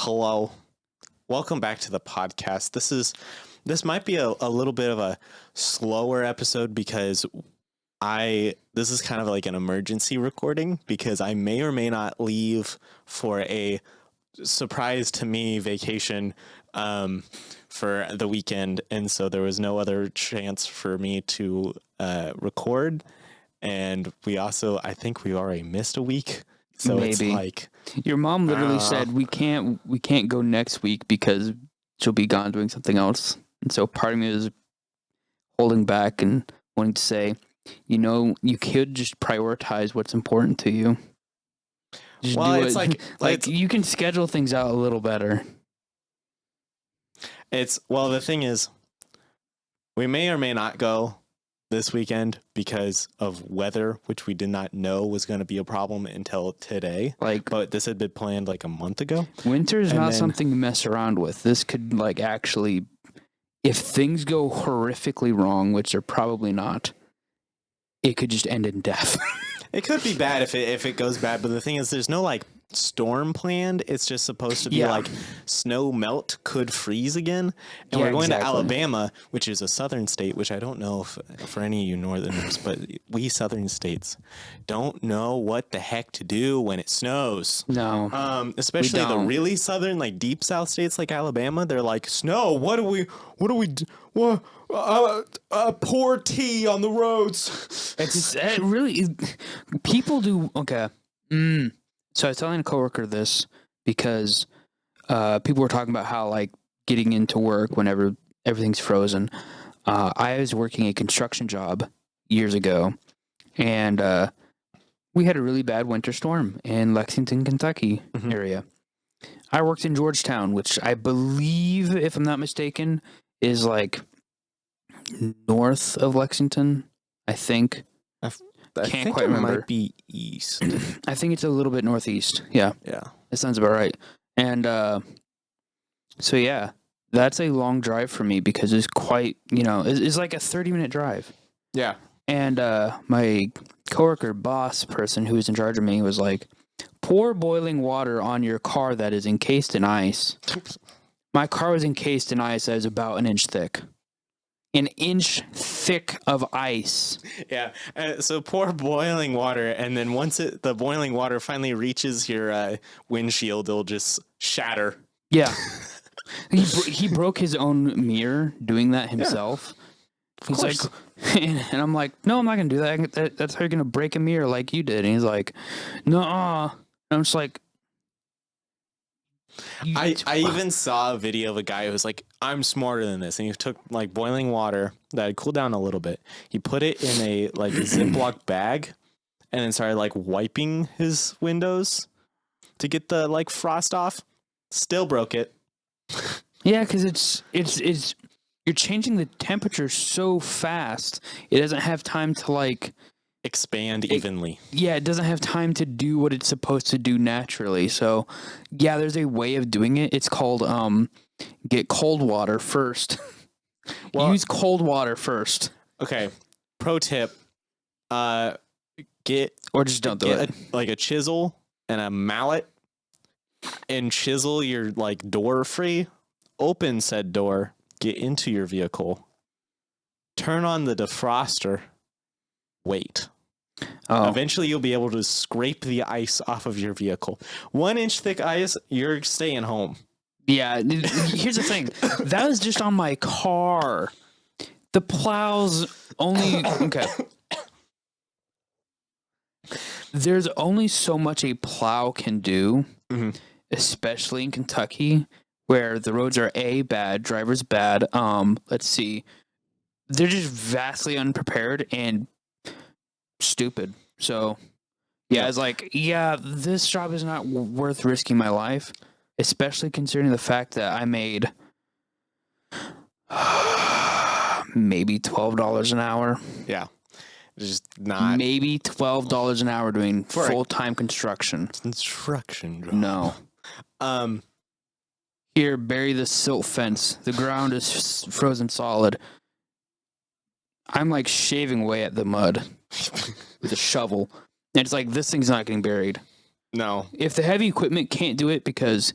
Hello. Welcome back to the podcast. This might be a little bit of a slower episode because this is kind of like an emergency recording because I may or may not leave for a surprise to me vacation for the weekend, and so there was no other chance for me to record. And I think we already missed a week. So Maybe. It's like your mom literally said we can't go next week because she'll be gone doing something else. And so part of me is holding back and wanting to say, you could just prioritize what's important to you. Just well, do it's it. like you can schedule things out a little better. The thing is, we may or may not go this weekend because of weather, which we did not know was going to be a problem until today. But this had been planned like a month ago. Winter is not something to mess around with. This could actually, if things go horrifically wrong, which they're probably not, it could just end in death. It could be bad if it goes bad, but the thing is, there's no storm planned. It's just supposed to be snow melt could freeze again, and we're going to Alabama, which is a southern state. Which I don't know if for any of you northerners, but we southern states don't know what the heck to do when it snows. No, especially the really southern, deep south states like Alabama. They're like, snow. What do we do? What? Pour tea on the roads. It really people do okay. So I was telling a coworker this because people were talking about how getting into work whenever everything's frozen. I was working a construction job years ago, and we had a really bad winter storm in Lexington, Kentucky area. I worked in Georgetown, which I believe, if I'm not mistaken, is north of Lexington, I think. I can't quite remember. It might be east. I think it's a little bit northeast. Yeah. That sounds about right. And so yeah, that's a long drive for me because it's quite, it's like a 30-minute drive. Yeah. And my coworker boss person who was in charge of me was like, pour boiling water on your car that is encased in ice. My car was encased in ice that is about an inch thick. An inch thick of ice. Yeah. So pour boiling water, and then once the boiling water finally reaches your windshield, it'll just shatter. Yeah. He broke his own mirror doing that himself. Yeah. He's like, and I'm like, no, I'm not gonna do that. That's how you're gonna break a mirror like you did. And he's like, no. I'm just like, I even saw a video of a guy who was like, I'm smarter than this. And he took boiling water that had cooled down a little bit. He put it in a Ziploc bag and then started wiping his windows to get the frost off. Still broke it. Yeah, because it's you're changing the temperature so fast. It doesn't have time to expand evenly. Yeah, it doesn't have time to do what it's supposed to do naturally. So, yeah, there's a way of doing it. It's called get cold water first. Use cold water first. Okay. Pro tip: or just don't do it. A chisel and a mallet, and chisel your door free. Open said door. Get into your vehicle. Turn on the defroster. Wait. Eventually, you'll be able to scrape the ice off of your vehicle. 1 inch thick ice, you're staying home. Yeah. Here's the thing. That was just on my car. The plows only... Okay. There's only so much a plow can do, especially in Kentucky, where the roads are A, bad, drivers bad. Let's see. They're just vastly unprepared and stupid. So yeah, it's this job is not worth risking my life, especially considering the fact that I made maybe $12 an hour. Yeah. Just not maybe $12 an hour doing full-time construction job. No. Here, bury the silt fence. The ground is frozen solid. I'm shaving away at the mud with a shovel. And it's this thing's not getting buried. No. If the heavy equipment can't do it because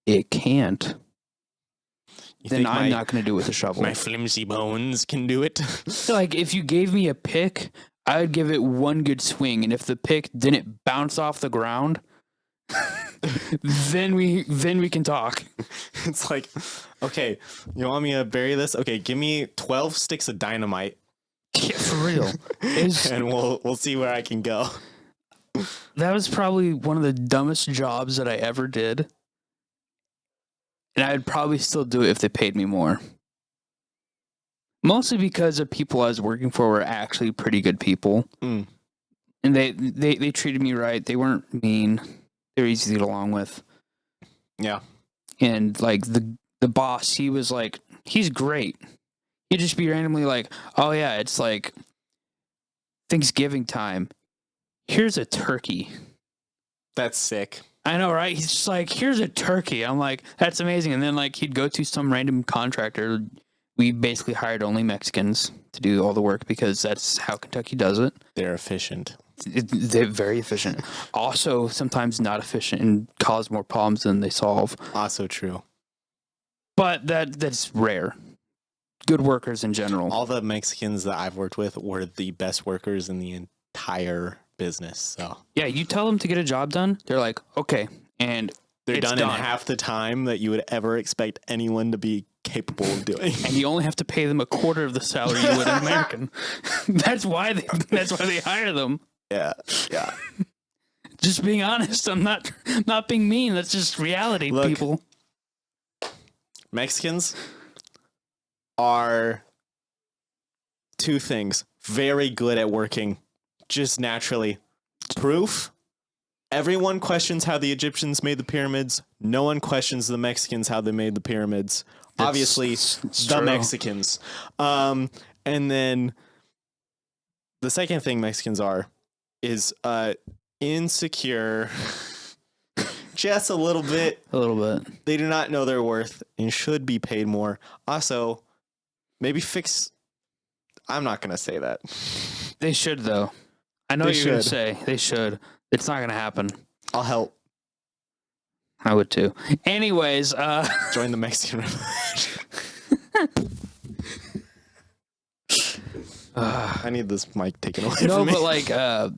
it can't, You then think I'm not going to do it with a shovel. my flimsy bones can do it? Like, if you gave me a pick, I would give it one good swing, and if the pick didn't bounce off the ground, then we can talk. It's like, okay, you want me to bury this? Okay, give me 12 sticks of dynamite. Yeah, for real. And we'll see where I can go. That was probably one of the dumbest jobs that I ever did. And I'd probably still do it if they paid me more. Mostly because the people I was working for were actually pretty good people. Mm. And they treated me right. They weren't mean. They were easy to get along with. Yeah. And like the boss, he was like, he's great. He'd just be randomly like, oh yeah, it's like Thanksgiving time. Here's a turkey. That's sick. I know, right? He's just like, here's a turkey. I'm like, that's amazing. And then like he'd go to some random contractor. We basically hired only Mexicans to do all the work because that's how Kentucky does it. They're efficient. They're very efficient. Also, sometimes not efficient and cause more problems than they solve. Also true. But that's rare. Good workers in general. All the Mexicans that I've worked with were the best workers in the entire business. So yeah, you tell them to get a job done, they're like, okay, and they're done in half the time that you would ever expect anyone to be capable of doing. And you only have to pay them a quarter of the salary you would an American. That's why they hire them. Yeah. Just being honest. I'm not being mean. That's just reality, Look, people. Mexicans are two things. Very good at working, just naturally. Proof: everyone questions how the Egyptians made the pyramids. No one questions the Mexicans how they made the pyramids. Obviously, It's the true. Mexicans. And then the second thing Mexicans are is insecure. Just a little bit. A little bit. They do not know their worth and should be paid more. Also, maybe fix. I'm not going to say that. They should, though. I know They what you're going to should. say. They should. It's not going to happen. I'll help. I would too. Anyways, Join the Mexican Revolution. I need this mic taken away no, from me. but like, I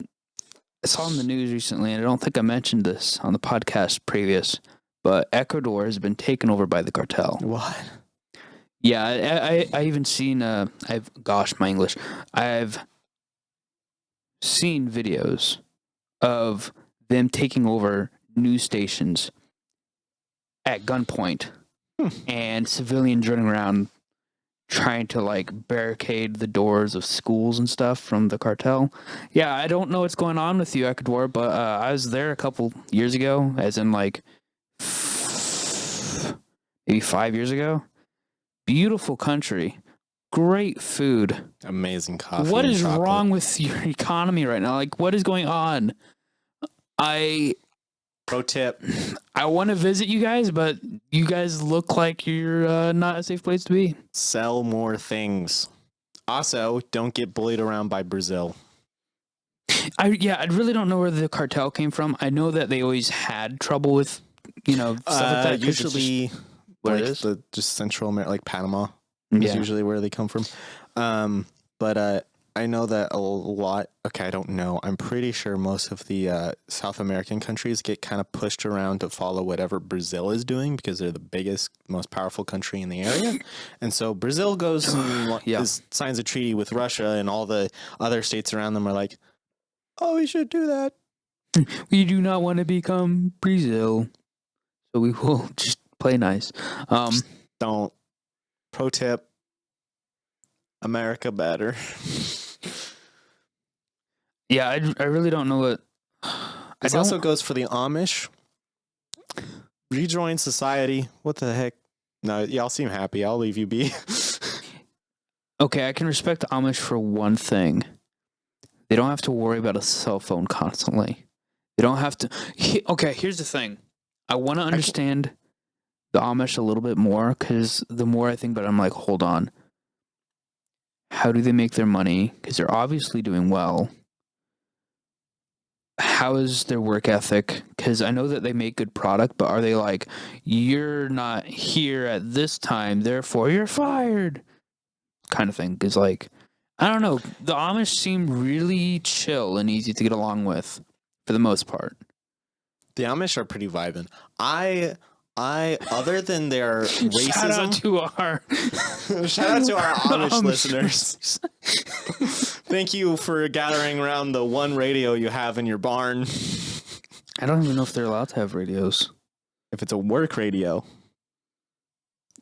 saw in the news recently, and I don't think I mentioned this on the podcast previous, but Ecuador has been taken over by the cartel. What? Yeah, I even seen my English. I've seen videos of them taking over news stations at gunpoint and civilians running around trying to like barricade the doors of schools and stuff from the cartel. Yeah, I don't know what's going on with you, Ecuador, but I was there a couple years ago, as in like maybe 5 years ago. Beautiful country, great food, Amazing coffee. what and is chocolate. wrong with your economy right now? Like, what is going on? Pro tip: I want to visit you guys, but you guys look like you're not a safe place to be. sell more things. Also, don't get bullied around by Brazil. I really don't know where the cartel came from. I know that they always had trouble with, stuff like that. 'Cause it's Usually, where like it is. just Central America, like Panama, just- is yeah. usually where they come from. But I know that a lot. Okay, I don't know. I'm pretty sure most of the South American countries get kind of pushed around to follow whatever Brazil is doing because they're the biggest, most powerful country in the area. And so Brazil goes and Yeah. signs a treaty with Russia, and all the other states around them are like, "Oh, we should do that." We do not want to become Brazil, so we will just play nice. Don't. Pro tip: America better. Yeah, I really don't know what. This also goes for the Amish. Rejoin society. What the heck? No, y'all seem happy. I'll leave you be. Okay, I can respect the Amish for one thing. They don't have to worry about a cell phone constantly. They don't have to. Okay, here's the thing. I want to understand the Amish a little bit more because the more I think about it, I'm like, hold on. How do they make their money? Because they're obviously doing well. how is their work ethic? Because I know that they make good product, but are they like, you're not here at this time, therefore you're fired, kind of thing? Because like, I don't know, the Amish seem really chill and easy to get along with, for the most part. The Amish are pretty vibing. I other than their Shout out racism, to our shout out to our Amish Amish listeners. Thank you for gathering around the one radio you have in your barn. I don't even know if they're allowed to have radios. If it's a work radio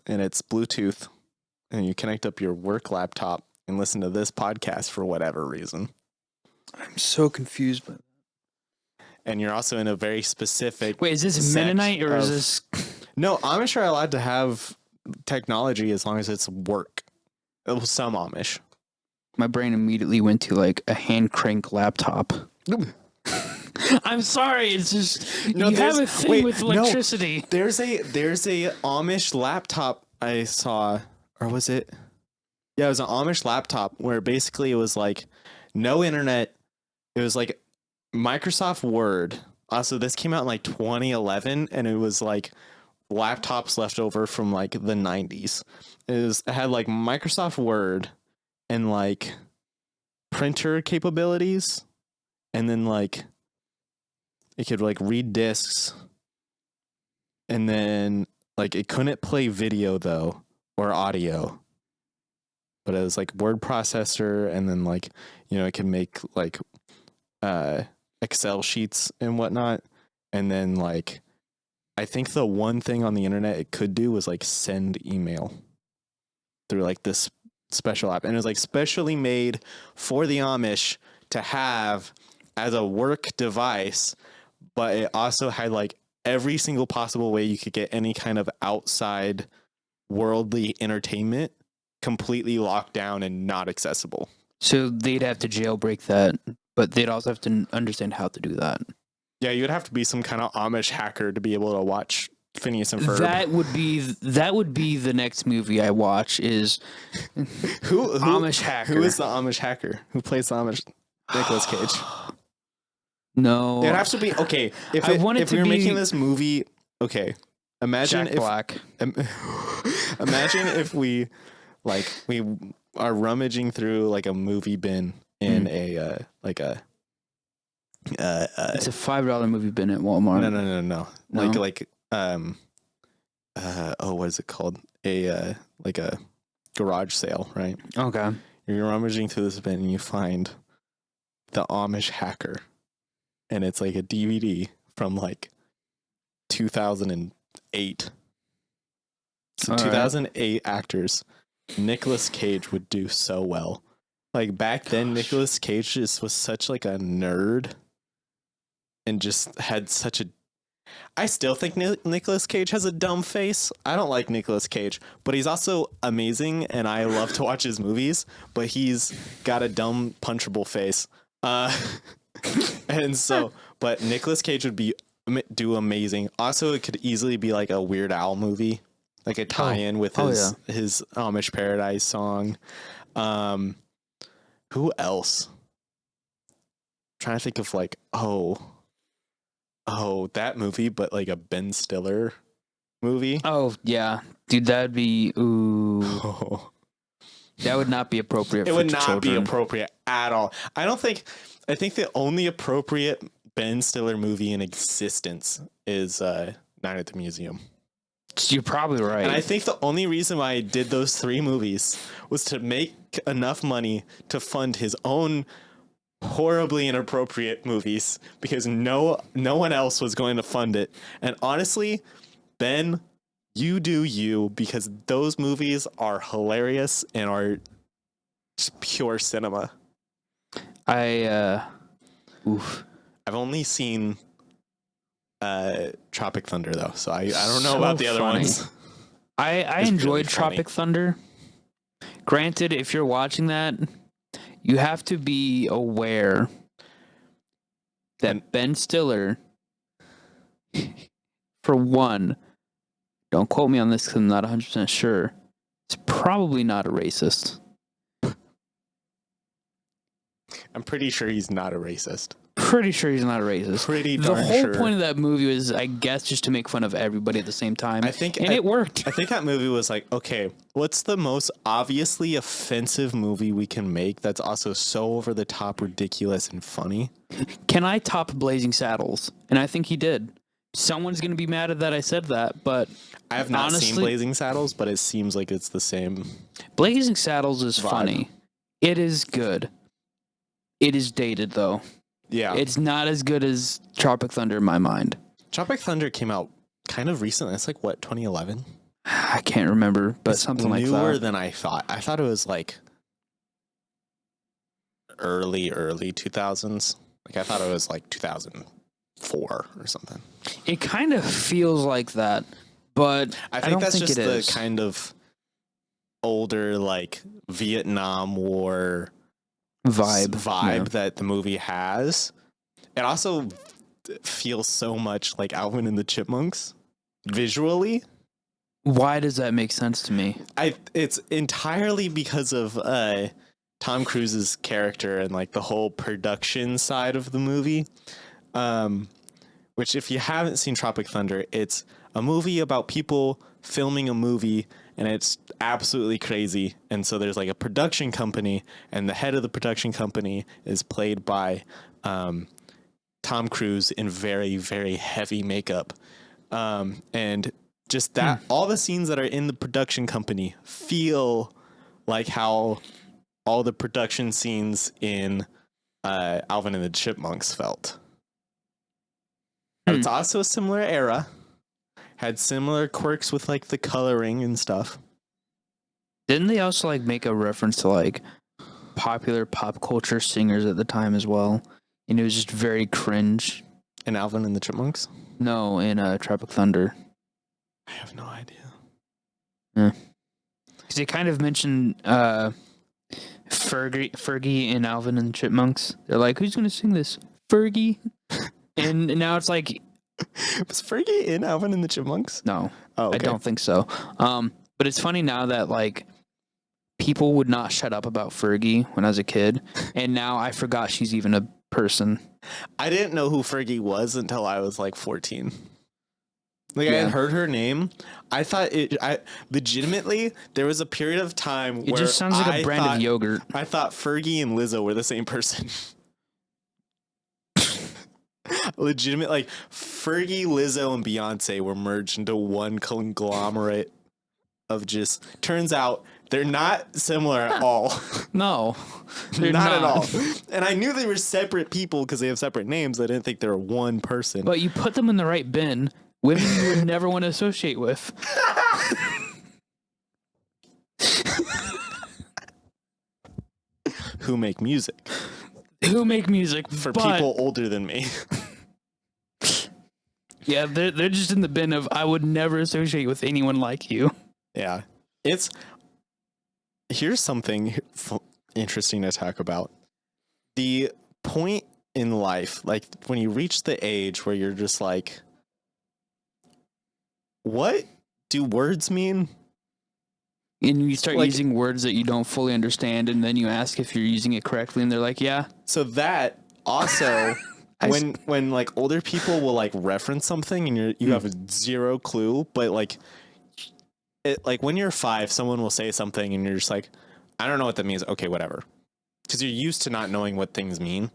and it's Bluetooth and you connect up your work laptop and listen to this podcast for whatever reason, I'm so confused by that. and you're also in a very specific Wait, is this sect Mennonite or is of- this? No, Amish are allowed to have technology as long as it's work. Well, some Amish. My brain immediately went to like a hand crank laptop. I'm sorry, it's just No, you have there's- a thing wait, with no. electricity. There's a Amish laptop I saw, or was it? Yeah, it was an Amish laptop where basically it was like no internet. It was like Microsoft Word. Also, this came out in like 2011, and it was like laptops left over from like the 90s. It had like Microsoft Word and like printer capabilities, and then like it could like read discs, and then like it couldn't play video though or audio, but it was like word processor, and then like, you know, it can make like Excel sheets and whatnot, and then like I think the one thing on the internet it could do was like send email through like this special app, and it was like specially made for the Amish to have as a work device, but it also had like every single possible way you could get any kind of outside worldly entertainment completely locked down and not accessible. So they'd have to jailbreak that, but they'd also have to understand how to do that. Yeah, you'd have to be some kind of Amish hacker to be able to watch Phineas and Ferb. That would be the next movie I watch is who Amish hacker. Who is the Amish hacker? Who plays the Amish? Nicolas Cage. No, It would have to be okay. If I want it if to we were be making this movie, okay. Imagine Jack if Black. imagine if we are rummaging through like a movie bin in a like a It's a $5 movie bin at Walmart. no. Like what is it called? A like a garage sale, right? Okay. You're rummaging through this bin and you find the Amish hacker, and it's like a DVD from like 2008. So All right. 2008 actors, Nicolas Cage would do so well. Like back then, Nicolas Cage just was such like a nerd, and just had such a. I still think Nicolas Cage has a dumb face. I don't like Nicolas Cage, but he's also amazing, and I love to watch his movies. But he's got a dumb, punchable face, and so. But Nicolas Cage would do amazing. Also, it could easily be like a Weird Al movie, like a tie-in with his Amish Paradise song. Who else? I'm trying to think of like that movie, but like a Ben Stiller movie. Oh yeah, dude, that'd be that would not be appropriate. It for would not children. be appropriate at all. I think the only appropriate Ben Stiller movie in existence is Night at the Museum. You're probably right. And I think the only reason why I did those 3 movies was to make enough money to fund his own horribly inappropriate movies, because no one else was going to fund it. And honestly, Ben, you do you, because those movies are hilarious and are just pure cinema. I've I've only seen Tropic Thunder though, so I don't know So about the other funny. ones. I It's enjoyed really funny. Tropic Thunder. Granted, if you're watching that, you have to be aware that Ben Stiller, for one, don't quote me on this because I'm not 100% sure, is probably not a racist. I'm pretty sure he's not a racist. Pretty sure he's not a racist. Pretty The darn whole sure. point of that movie was, I guess, just to make fun of everybody at the same time. It worked. I think that movie was like, okay, what's the most obviously offensive movie we can make that's also so over the top, ridiculous, and funny? Can I top Blazing Saddles? And I think he did. Someone's going to be mad at that I said that, but I have not honestly, seen Blazing Saddles, but it seems like it's the same. Blazing Saddles is funny. It is good. It is dated, though. Yeah. It's not as good as Tropic Thunder in my mind. Tropic Thunder came out kind of recently. It's like, what, 2011? I can't remember, but it's something like that. Newer than I thought. I thought it was like early 2000s. Like I thought it was like 2004 or something. It kind of feels like that, but I think don't that's think just it the is. kind of older like Vietnam War vibe that the movie has. It also feels so much like Alvin and the Chipmunks visually. Why does that make sense to me? It's entirely because of Tom Cruise's character and like the whole production side of the movie. Which if you haven't seen Tropic Thunder, it's a movie about people filming a movie and it's absolutely crazy. And so there's like a production company and the head of the production company is played by Tom Cruise in very, very heavy makeup. And just that, all the scenes that are in the production company feel like how all the production scenes in Alvin and the Chipmunks felt. But it's also a similar era. Had similar quirks with like the coloring and stuff. Didn't they also like make a reference to like popular pop culture singers at the time as well? And it was just very cringe. In Alvin and the Chipmunks? No, in Tropic Thunder. I have no idea. Yeah. Because they kind of mentioned Fergie in Alvin and the Chipmunks. They're like, who's going to sing this? Fergie? And now it's like... Was Fergie in Alvin and the Chipmunks? No. Oh, okay. I don't think so. But it's funny now that like people would not shut up about Fergie when I was a kid. And now I forgot she's even a person. I didn't know who Fergie was until I was like 14. Like I had heard her name. I thought I legitimately there was a period of time where it just sounds like a brand of yogurt. I thought Fergie and Lizzo were the same person. Legitimate, like Fergie, Lizzo, and Beyonce were merged into one conglomerate of just. Turns out they're not similar at all. No, they're not at all. And I knew they were separate people because they have separate names. I didn't think they were one person. But you put them in the right bin. Women you would never want to associate with. Who make music. Who make music for people older than me. Yeah, they're just in the bin of I would never associate with anyone like you. Yeah. Here's something interesting to talk about. The point in life, like when you reach the age where you're just like, what do words mean? And you start using words that you don't fully understand, and then you ask if you're using it correctly, and they're like, yeah. So that also, when like older people will like reference something and you have zero clue, but like when you're 5, someone will say something and you're just like, I don't know what that means. Okay, whatever. Because you're used to not knowing what things mean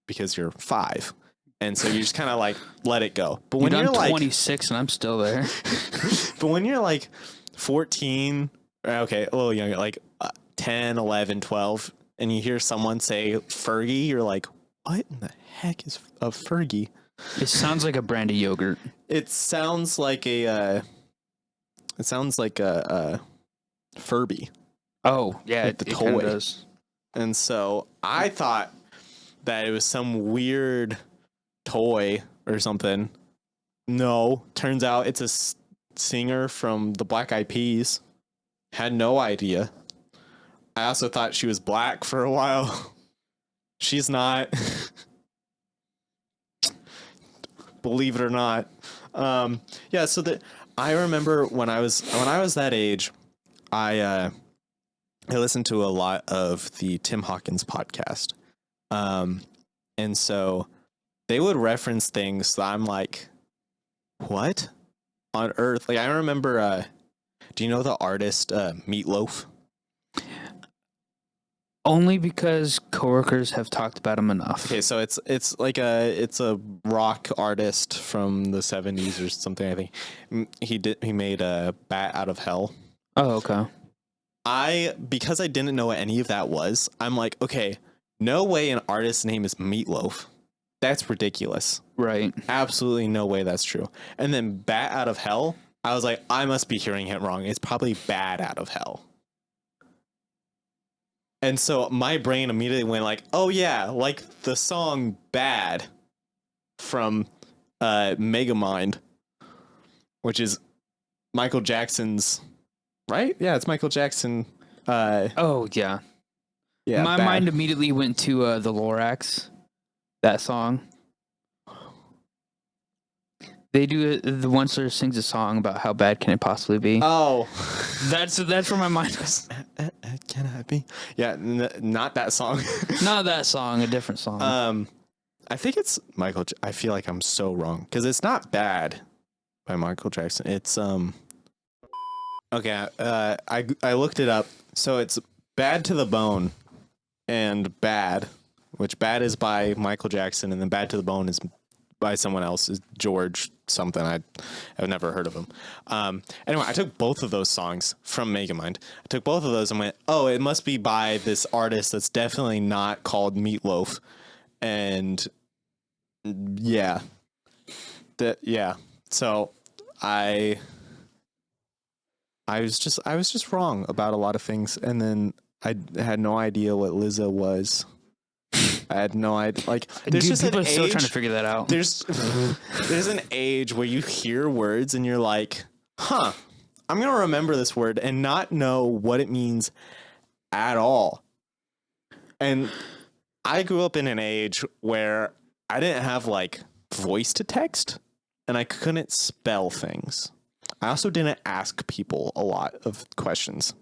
because you're 5. And so you just kind of like let it go. But when you're like 26 and I'm still there. But when you're like 14, okay, a little younger, like 10, 11, 12, and you hear someone say Fergie, you're like, what in the heck is a Fergie? It sounds like a brand of yogurt. It sounds like a Furby. Oh, yeah, like the toy. Does. And so I thought that it was some weird toy or something. No, turns out it's a singer from the Black Eyed Peas. Had no idea. I also thought she was black for a while. She's not. Believe it or not. Yeah, so I remember when I was that age, I listened to a lot of the Tim Hawkins podcast. And so they would reference things that I'm like, what on earth? Like, I remember, do you know the artist Meatloaf? Only because coworkers have talked about him enough. Okay, so it's like it's a rock artist from the 70s or something, I think. He made a Bat Out of Hell. Oh, okay. Because I didn't know what any of that was, I'm like, okay, no way an artist's name is Meatloaf. That's ridiculous. Right. Absolutely no way that's true. And then Bat Out of Hell, I was like, I must be hearing it wrong. It's probably Bad Out of Hell. And so my brain immediately went like, oh yeah, like the song Bad from Megamind, which is Michael Jackson's, right? Yeah, it's Michael Jackson. Oh, yeah. Yeah, My Bad. mind immediately went to the Lorax, that song. They do it. The one sort of sings a song about how bad can it possibly be. Oh, That's where my mind was. Can I be? Yeah, not that song. Not that song, a different song. I think it's Michael. I feel like I'm so wrong because it's not Bad by Michael Jackson. It's Okay, I looked it up. So it's Bad to the Bone and Bad, which Bad is by Michael Jackson, and then Bad to the Bone is by someone else, is George something. I've never heard of him. Anyway, I took both of those songs from Megamind. I took both of those and went, oh, it must be by this artist that's definitely not called Meatloaf. And yeah, So I was just wrong about a lot of things, and then I had no idea what Lizzo was. I had no idea. Like, there's Dude, just people an are still age. trying to figure that out. There's an age where you hear words and you're like, huh, I'm gonna remember this word and not know what it means at all. And I grew up in an age where I didn't have like voice to text and I couldn't spell things. I also didn't ask people a lot of questions.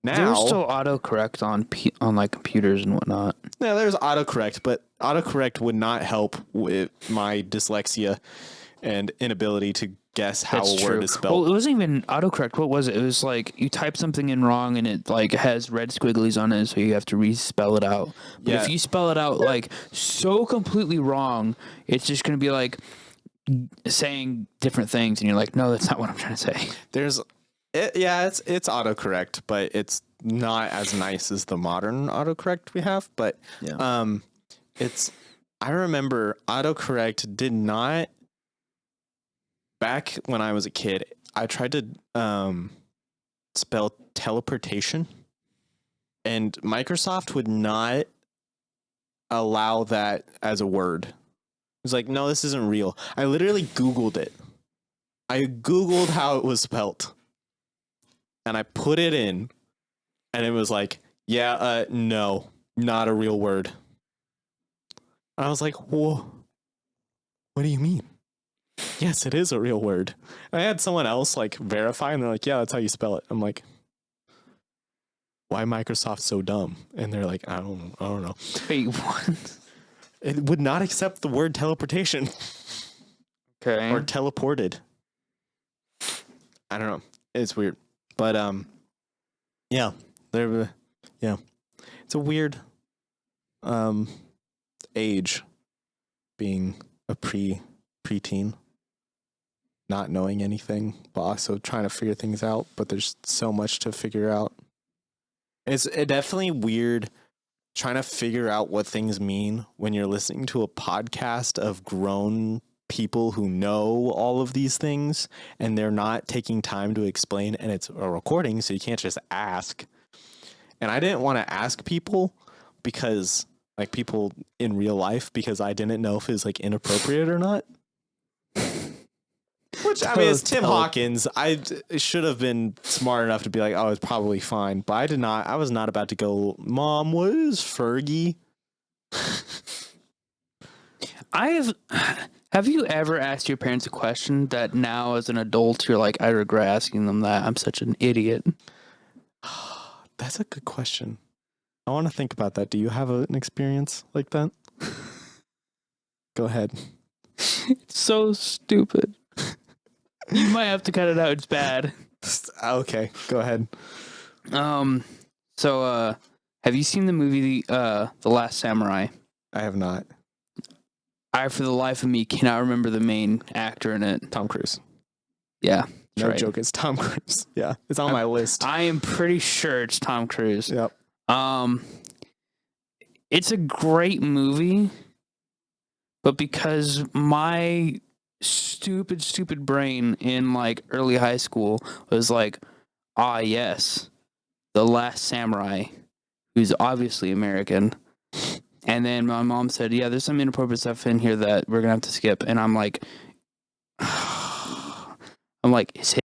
Now There's still autocorrect on like computers and whatnot. Yeah, there's autocorrect, but autocorrect would not help with my dyslexia and inability to guess how That's a word true. is spelled. Well, it wasn't even autocorrect. What was it? It was like you type something in wrong and it like has red squigglies on it, so you have to respell it out. But Yeah. if you spell it out like so completely wrong, it's just gonna be like saying different things, and you're like, no, that's not what I'm trying to say. It's autocorrect, but it's not as nice as the modern autocorrect we have. But Yeah. I remember autocorrect did not. Back when I was a kid, I tried to spell teleportation, and Microsoft would not allow that as a word. It was like, no, this isn't real. I literally Googled it. I Googled how it was spelt, and I put it in, and it was like, yeah, no, not a real word. And I was like, whoa, what do you mean? Yes, it is a real word. And I had someone else like verify, and they're like, yeah, that's how you spell it. I'm like, why Microsoft so dumb? And they're like, I don't know. Wait, what? It would not accept the word teleportation Okay. or teleported. I don't know. It's weird. But yeah. It's a weird age being a preteen, not knowing anything, but also trying to figure things out, but there's so much to figure out. It's definitely weird trying to figure out what things mean when you're listening to a podcast of grown people who know all of these things and they're not taking time to explain, and it's a recording, so you can't just ask. And I didn't want to ask people because like people in real life, because I didn't know if it was like inappropriate or not. Which, I mean, it's Tim Hawkins. I should have been smart enough to be like, oh, it's probably fine. But I did not. I was not about to go, Mom, what is Fergie? Have you ever asked your parents a question that now as an adult you're like, I regret asking them that. I'm such an idiot. That's a good question. I want to think about that. Do you have an experience like that? Go ahead. It's so stupid. You might have to cut it out. It's bad. Okay, go ahead. So, have you seen the movie The Last Samurai? I have not. I, for the life of me, cannot remember the main actor in it. Tom Cruise. Yeah. No right. joke, it's Tom Cruise. Yeah, it's on my list. I am pretty sure it's Tom Cruise. Yep. It's a great movie, but because my stupid brain in like early high school was like, yes, The Last Samurai, who's obviously American. And then my mom said, yeah, there's some inappropriate stuff in here that we're gonna have to skip. And I'm like, is it?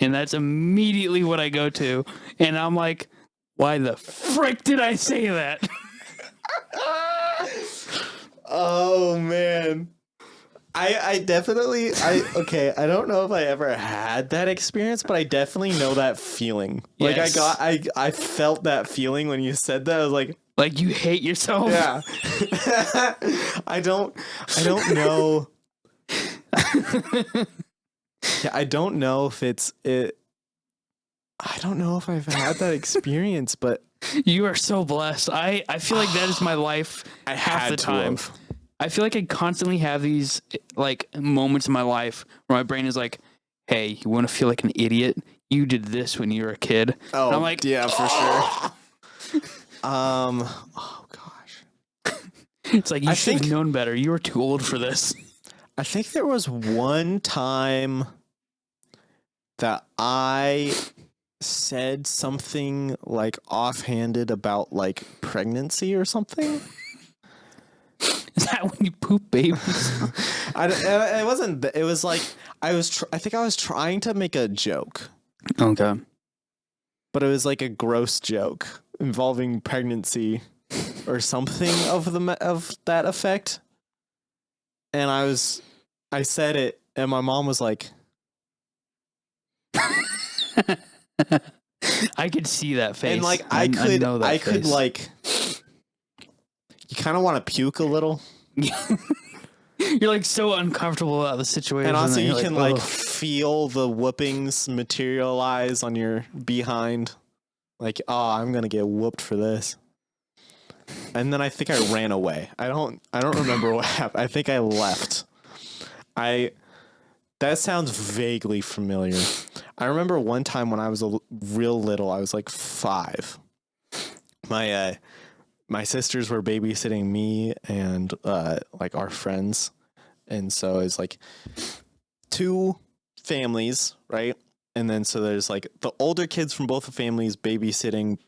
And that's immediately what I go to. And I'm like, why the frick did I say that? Oh man. I definitely okay, I don't know if I ever had that experience, but I definitely know that feeling. Like Yes. I felt that feeling when you said that. I was like you hate yourself? yeah. I don't know. Yeah, I don't know if I don't know if I've had that experience, but You are so blessed. I feel like that is my life I half had the to time. have. I feel like I constantly have these like moments in my life where my brain is like, hey, you want to feel like an idiot? You did this when you were a kid. Oh, and I'm like, yeah, for sure. Oh gosh. It's like, you should have think- known better. You were too old for this. I think there was one time that I said something like offhanded about like pregnancy or something. Is that when you poop babies? It wasn't. It was like I think I was trying to make a joke, Okay. but it was like a gross joke involving pregnancy or something of that effect. And I said it, and my mom was like, I could see that face. and like I know that I could face. like, you kind of want to puke a little. You're like so uncomfortable about the situation. And also, that you you're can like feel the whoopings materialize on your behind. Like, oh, I'm gonna get whooped for this. And then I think I ran away. I don't remember what happened. I think I left. That sounds vaguely familiar. I remember one time when I was real little. I was like 5. My sisters were babysitting me and like our friends, and so it's like 2 families, right? And then so there's like the older kids from both the families babysitting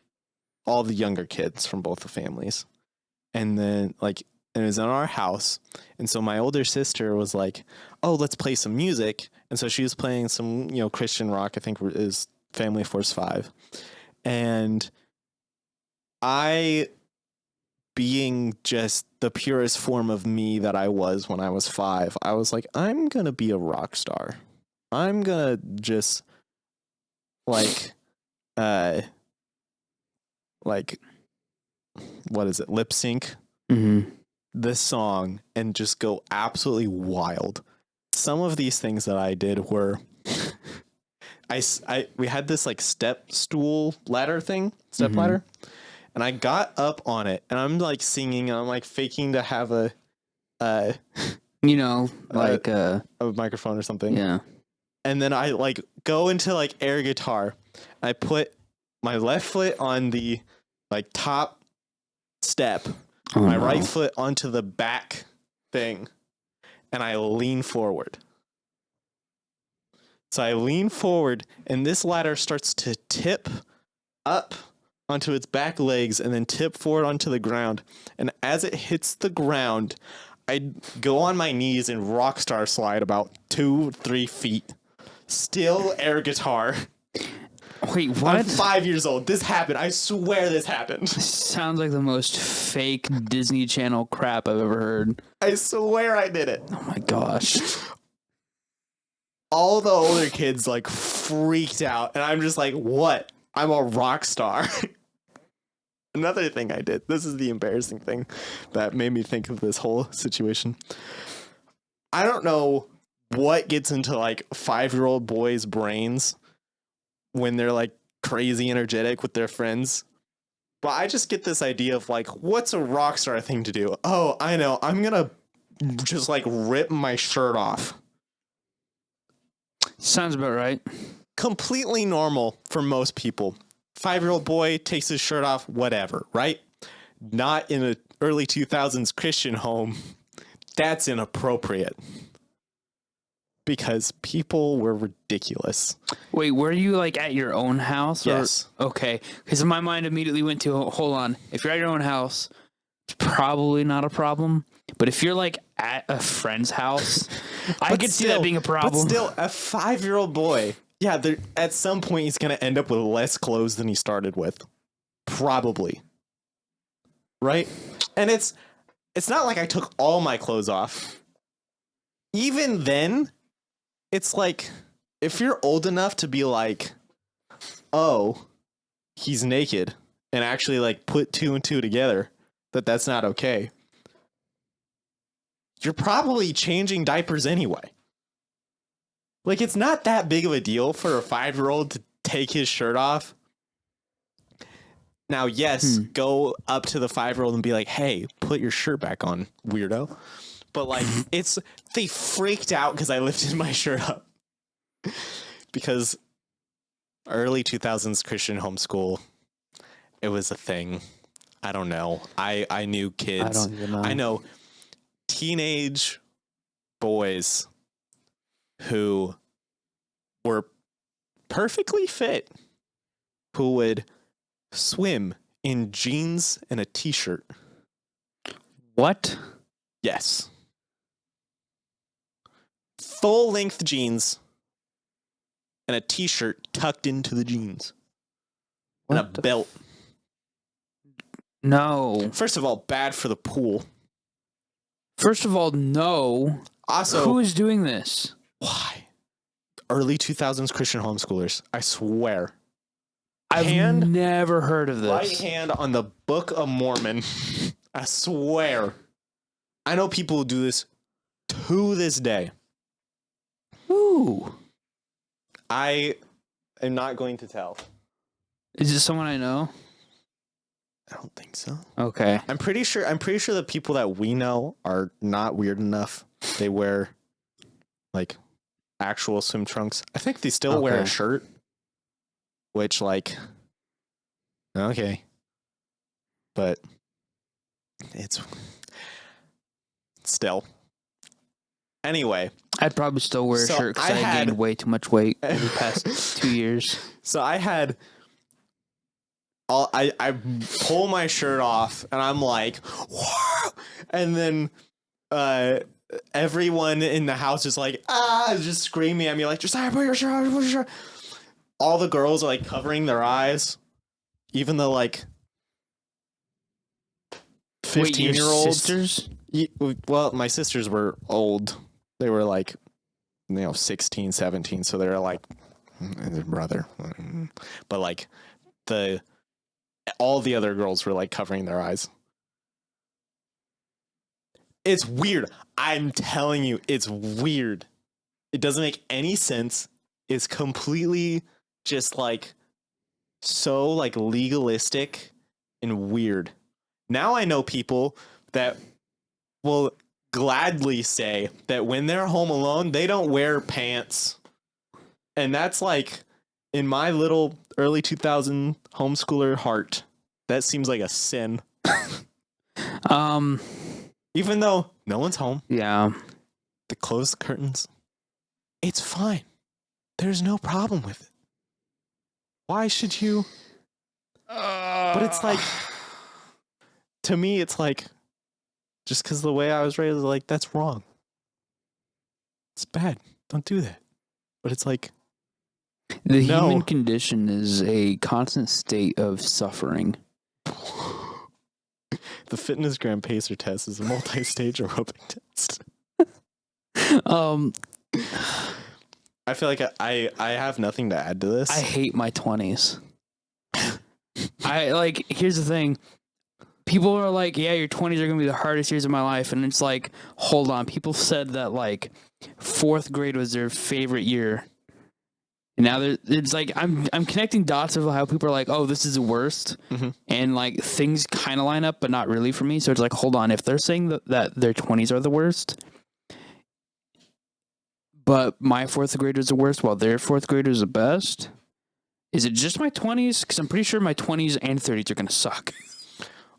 all the younger kids from both the families, and then like it was in our house, and so my older sister was like, "Oh, let's play some music," and so she was playing some Christian rock. I think is Family Force 5, and I, being just the purest form of me that I was when I was 5, I was like, I'm gonna be a rock star. I'm gonna just like what is it? Lip sync this song and just go absolutely wild. Some of these things that I did were we had this like step ladder, and I got up on it and I'm like singing and I'm like faking to have a like a microphone or something. yeah. And then I like go into like air guitar. I put my left foot on the like top step, my right foot onto the back thing, and I lean forward. So I lean forward, and this ladder starts to tip up onto its back legs and then tip forward onto the ground. And as it hits the ground, I go on my knees and rock star slide about 2-3 feet. Still air guitar. Wait, what? I'm 5 years old. This happened. I swear this happened. Sounds like the most fake Disney Channel crap I've ever heard. I swear I did it. Oh my gosh. All the older kids like freaked out, and I'm just like, what? I'm a rock star. Another thing I did. This is the embarrassing thing that made me think of this whole situation. I don't know what gets into like 5-year-old boys' brains when they're like crazy energetic with their friends. But I just get this idea of like, what's a rock star thing to do? Oh, I know. I'm going to just like rip my shirt off. Sounds about right. Completely normal for most people. 5-year-old boy takes his shirt off, whatever, right? Not in an early 2000s Christian home. That's inappropriate. Because people were ridiculous. Wait, were you like at your own house? Yes. Okay. Because my mind immediately went to, hold on. If you're at your own house, it's probably not a problem. But if you're like at a friend's house, I could see that being a problem. But still, a 5-year-old boy, yeah, at some point he's going to end up with less clothes than he started with. Probably. Right? And it's not like I took all my clothes off. Even then, it's like, if you're old enough to be like, oh, he's naked, and actually like put 2 and 2 together, that's not okay, you're probably changing diapers anyway. Like, it's not that big of a deal for a 5-year-old to take his shirt off. Now, yes, go up to the 5-year-old and be like, hey, put your shirt back on, weirdo. But like, they freaked out because I lifted my shirt up. Because early 2000s Christian homeschool, it was a thing. I don't know. I knew kids. I don't even know. I know teenage boys who were perfectly fit, who would swim in jeans and a t-shirt. What? Yes. Full length jeans and a t-shirt tucked into the jeans. And a belt. No. First of all, bad for the pool. First of all, no. Also, who is doing this? Why? Early 2000s Christian homeschoolers. I swear. I've never heard of this. Right hand on the Book of Mormon. I swear. I know people who do this to this day. Ooh. I am not going to tell. Is it someone I know? I don't think so. Okay. I'm pretty sure the people that we know are not weird enough. They wear like actual swim trunks. I think they still wear a shirt, which like, okay. But it's still. Anyway. I'd probably still wear a shirt because I gained way too much weight in the past 2 years. So I had I pull my shirt off and I'm like, whoa! And then everyone in the house is like, just screaming at me like, Josiah, put your shirt on, put your shirt. All the girls are like covering their eyes, even the like 15-year-olds. Sisters? Well, my sisters were old. They were like, 16, 17. So they were like, brother. But like all the other girls were like covering their eyes. It's weird. I'm telling you, it's weird. It doesn't make any sense. It's completely just like so like legalistic and weird. Now I know people that will gladly say that when they're home alone, they don't wear pants. And that's like, in my little early 2000 homeschooler heart, that seems like a sin. Even though no one's home. Yeah. The closed curtains. It's fine. There's no problem with it. Why should you? But it's like, to me, it's like, just because the way I was raised, like, that's wrong. It's bad. Don't do that. But it's like, the human condition is a constant state of suffering. The Fitnessgram Pacer test is a multi-stage aerobic test. I feel like I have nothing to add to this. I hate my 20s. Here's the thing. People are like, yeah, your 20s are going to be the hardest years of my life. And it's like, hold on. People said that like 4th grade was their favorite year. And now it's like, I'm connecting dots of how people are like, oh, this is the worst. Mm-hmm. And like things kind of line up, but not really for me. So it's like, hold on. If they're saying that their 20s are the worst, but my 4th graders are the worst while their 4th graders are the best, is it just my 20s? Because I'm pretty sure my 20s and 30s are going to suck.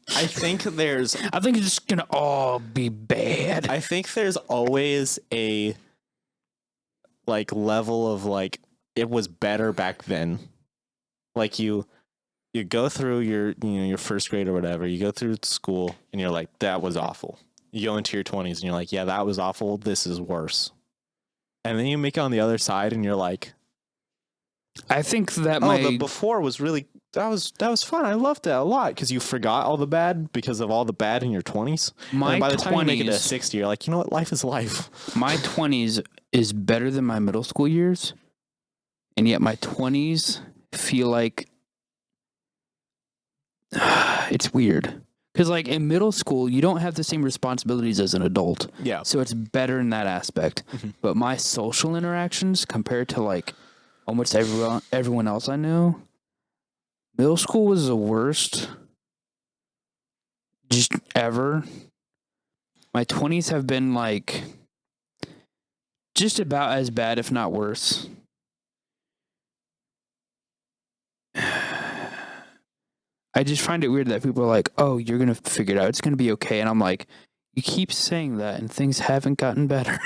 I think it's just gonna all be bad. I think there's always a like level of like it was better back then. Like you go through your your 1st grade or whatever, you go through school and you're like, that was awful. You go into your 20s and you're like, yeah, that was awful. This is worse. And then you make it on the other side and you're like, I think that the before was really that was fun. I loved it a lot because you forgot all the bad because of all the bad in your 20s. And by the time you make it to 60, you're like, you know what? Life is life. My 20s is better than my middle school years. And yet my 20s feel like it's weird. Because like in middle school, you don't have the same responsibilities as an adult. Yeah. So it's better in that aspect. Mm-hmm. But my social interactions compared to like almost everyone else I knew, middle school was the worst just ever. My 20s have been like just about as bad, if not worse. I just find it weird that people are like, oh, you're going to figure it out. It's going to be okay. And I'm like, you keep saying that and things haven't gotten better.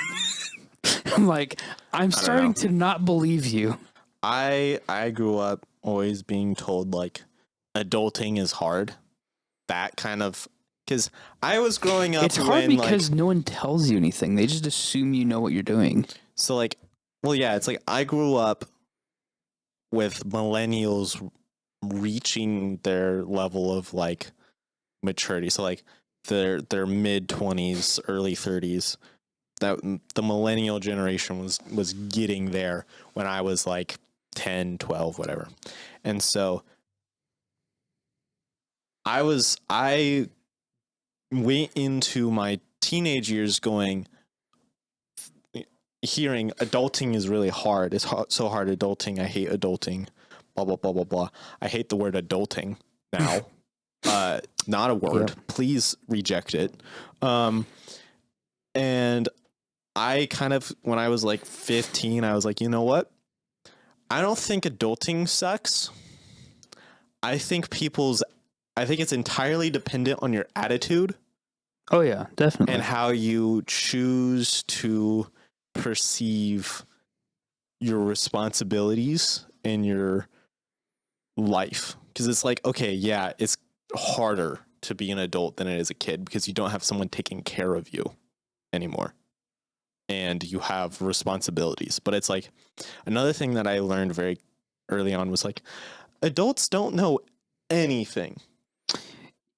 I'm like, I'm starting to not believe you. I grew up always being told like adulting is hard. That kind of because I was growing up. It's hard because no one tells you anything. They just assume you know what you're doing. So like, well, yeah, it's like I grew up with millennials reaching their level of like maturity. So like their mid 20s, early 30s. That the millennial generation was getting there when I was like 10, 12, whatever. And so I went into my teenage years hearing adulting is really hard. It's so hard adulting. I hate adulting. Blah, blah, blah, blah, blah. I hate the word adulting now. Not a word. Yep. Please reject it. And I kind of, when I was like 15, I was like, you know what? I don't think adulting sucks. I think it's entirely dependent on your attitude. Oh, yeah, definitely. And how you choose to perceive your responsibilities in your life. Because it's like, okay, yeah, it's harder to be an adult than it is a kid because you don't have someone taking care of you anymore. And you have responsibilities. But it's like another thing that I learned very early on was like adults don't know anything.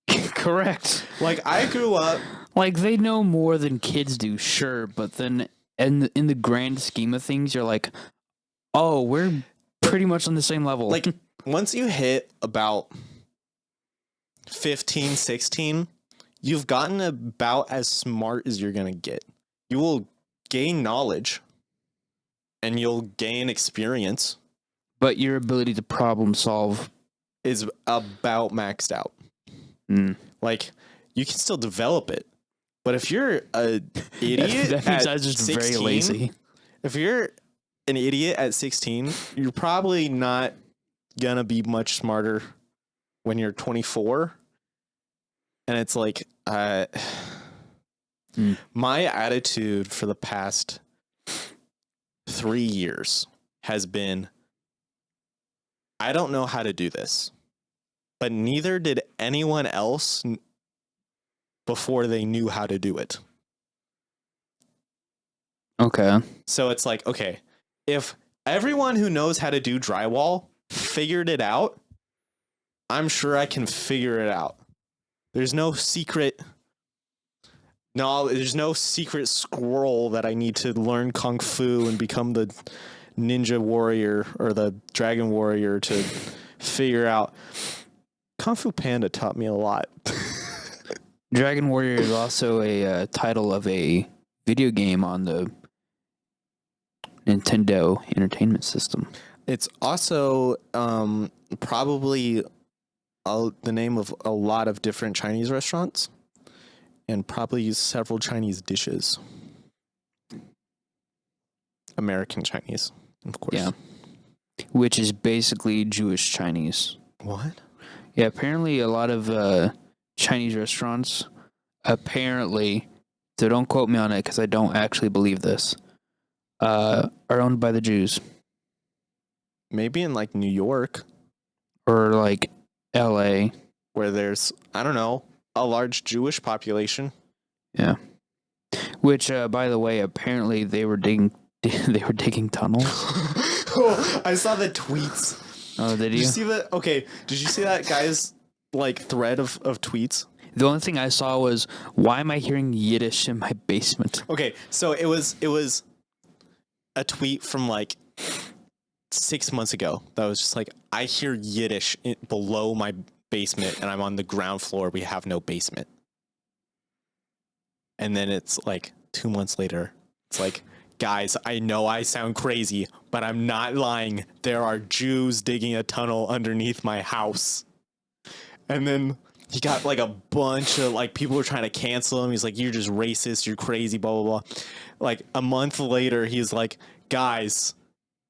Correct. Like I grew up like they know more than kids do, sure, but then in the grand scheme of things, you're like, oh, we're pretty much on the same level. Like once you hit about 15, 16, you've gotten about as smart as you're going to get. You will gain knowledge and you'll gain experience. But your ability to problem solve is about maxed out. Like you can still develop it. But if you're an idiot that means I was just 16, very lazy. If you're an idiot at 16, you're probably not going to be much smarter when you're 24. And it's like, my attitude for the past 3 years has been, I don't know how to do this, but neither did anyone else before they knew how to do it. Okay. So it's like, okay, if everyone who knows how to do drywall figured it out, I'm sure I can figure it out. There's no secret scroll that I need to learn Kung Fu and become the ninja warrior or the dragon warrior to figure out Kung Fu Panda taught me a lot. Dragon Warrior is also a title of a video game on the Nintendo Entertainment System. It's also probably the name of a lot of different Chinese restaurants and probably several Chinese dishes. American Chinese, of course. Yeah. Which is basically Jewish Chinese. What? Yeah, apparently a lot of Chinese restaurants, apparently, so don't quote me on it because I don't actually believe this, are owned by the Jews. Maybe in like New York. Or like LA. Where there's, I don't know, a large Jewish population. Yeah. Which, by the way, apparently they were digging tunnels. I saw the tweets. Oh, did you? Did you see that? Okay, did you see that guy's like thread of tweets? The only thing I saw was, why am I hearing Yiddish in my basement? Okay, so it was a tweet from like 6 months ago that was just like, I hear Yiddish below my basement and I'm on the ground floor. We have no basement. And then it's like 2 months later, it's like, guys, I know I sound crazy, but I'm not lying. There are Jews digging a tunnel underneath my house. And then he got like a bunch of like people were trying to cancel him. He's like, you're just racist. You're crazy, blah, blah, blah. Like a month later, he's like, guys,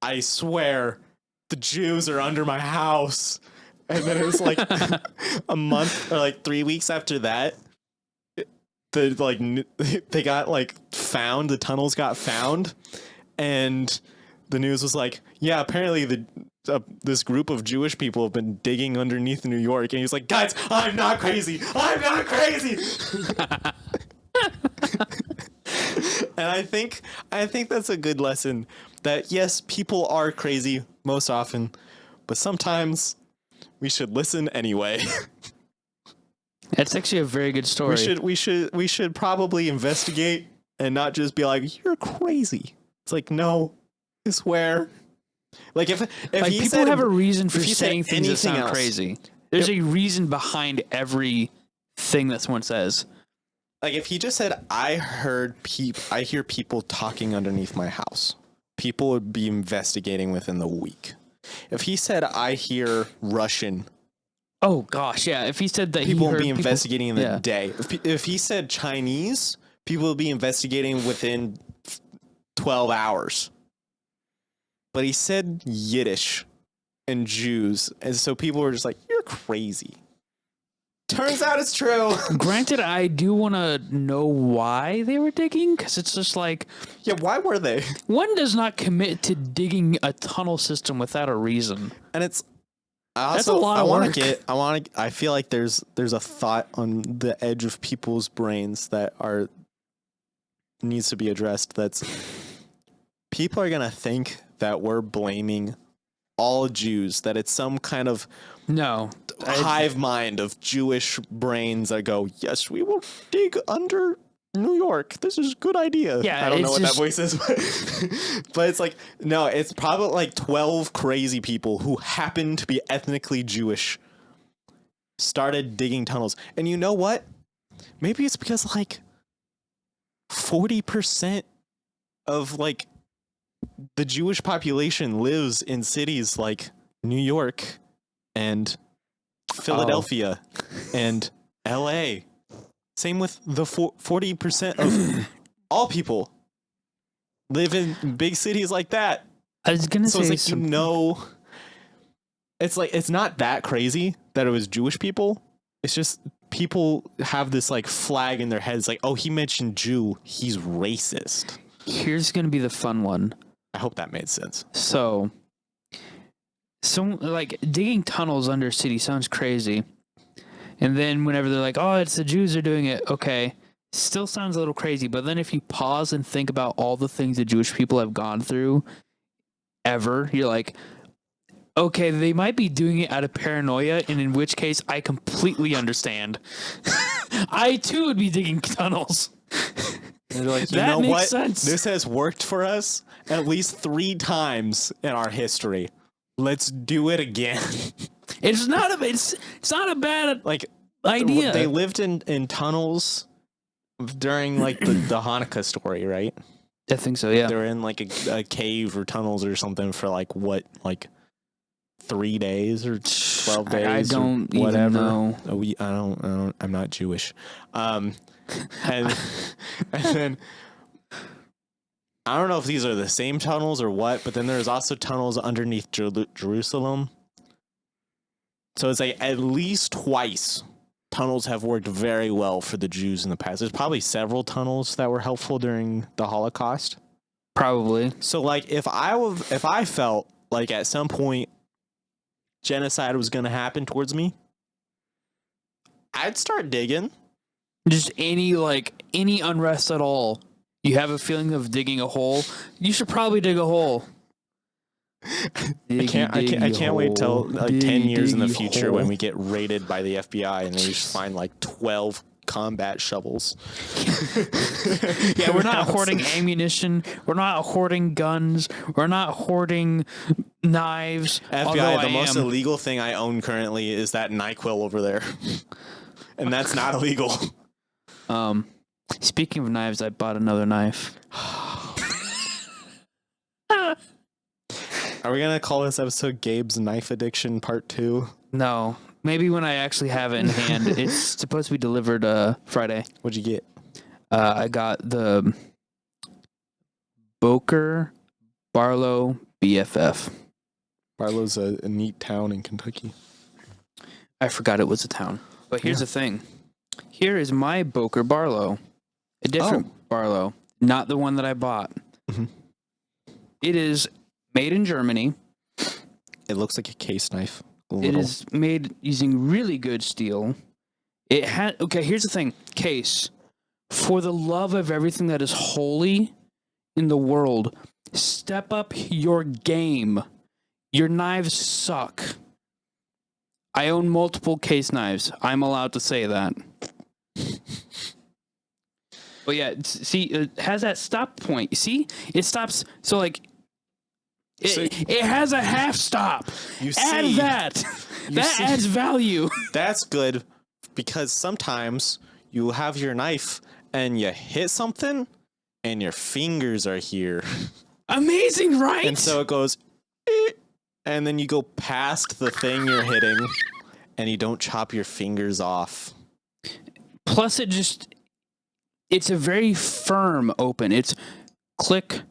I swear the Jews are under my house. And then it was like a month or like 3 weeks after that, they got like found, the tunnels got found, and the news was like, yeah, apparently this group of Jewish people have been digging underneath New York. And he's like, guys, I'm not crazy. I'm not crazy. And I think that's a good lesson that yes, people are crazy most often, but sometimes we should listen anyway. That's actually a very good story. We should probably investigate and not just be like, you're crazy. It's like, no, I swear. Like if like he people said, have a reason for saying things that sound else, crazy. There's a reason behind every thing that someone says. Like if he just said, I hear people talking underneath my house, people would be investigating within the week. If he said, I hear Russian, oh gosh, yeah. If he said that, people he would heard be investigating in the yeah. day. If he said Chinese, people would be investigating within 12 hours. But he said Yiddish and Jews, and so people were just like, you're crazy. Turns out it's true. Granted, I do want to know why they were digging, because it's just like, yeah, why were they? One does not commit to digging a tunnel system without a reason. And it's that's a lot of work. I feel like there's a thought on the edge of people's brains that needs to be addressed. That's people are gonna think that we're blaming all Jews, that it's some kind of hive mind of Jewish brains that go, yes, we will dig under New York. This is a good idea. Yeah, I don't know what that voice is, but it's like, no, it's probably like 12 crazy people who happen to be ethnically Jewish started digging tunnels. And you know what? Maybe it's because like 40% of like the Jewish population lives in cities like New York and Philadelphia and LA. Same with the 40% of all people live in big cities like that. I was gonna say, it's like, something. It's like, it's not that crazy that it was Jewish people. It's just people have this like flag in their heads, like, oh, he mentioned Jew, he's racist. Here's gonna be the fun one. I hope that made sense. So like digging tunnels under a city sounds crazy. And then whenever they're like, oh, it's the Jews are doing it. Okay. Still sounds a little crazy. But then if you pause and think about all the things that Jewish people have gone through ever, you're like, okay, they might be doing it out of paranoia. And in which case I completely understand. I too would be digging tunnels. They're like, you know what? This has worked for us at least 3 times in our history. Let's do it again. It's not a bad Like idea. they lived in tunnels during like the Hanukkah story, right? I think so. Yeah. They were in like a cave or tunnels or something for like 3 days or 12 days. I don't or whatever. even know. I don't. I'm not Jewish. And and then I don't know if these are the same tunnels or what, but then there's also tunnels underneath Jerusalem. So it's like at least twice tunnels have worked very well for the Jews in the past. There's probably several tunnels that were helpful during the Holocaust. Probably. So like if I felt like at some point genocide was going to happen towards me, I'd start digging. Just any unrest at all. You have a feeling of digging a hole. You should probably dig a hole. I can't wait till like 10 years in the future when we get raided by the FBI and they just find like 12 combat shovels. Yeah, we're not hoarding ammunition. We're not hoarding guns. We're not hoarding knives. FBI, the most illegal thing I own currently is that NyQuil over there. And that's not illegal. Speaking of knives, I bought another knife. Are we going to call this episode Gabe's Knife Addiction Part 2? No. Maybe when I actually have it in hand. It's supposed to be delivered Friday. What'd you get? I got the Boker Barlow BFF. Barlow's a neat town in Kentucky. I forgot it was a town. But here's the thing. Here is my Boker Barlow. A different Barlow. Not the one that I bought. Mm-hmm. It is made in Germany. It looks like a case knife. It is made using really good steel. It had here's the thing. Case. For the love of everything that is holy in the world, step up your game. Your knives suck. I own multiple case knives. I'm allowed to say that. But yeah, see, it has that stop point. You see? It stops. So like, it has a half stop. Add that. That adds value. That's good because sometimes you have your knife and you hit something and your fingers are here. Amazing, right? And so it goes, and then you go past the thing you're hitting and you don't chop your fingers off. Plus, it's a very firm open. It's click,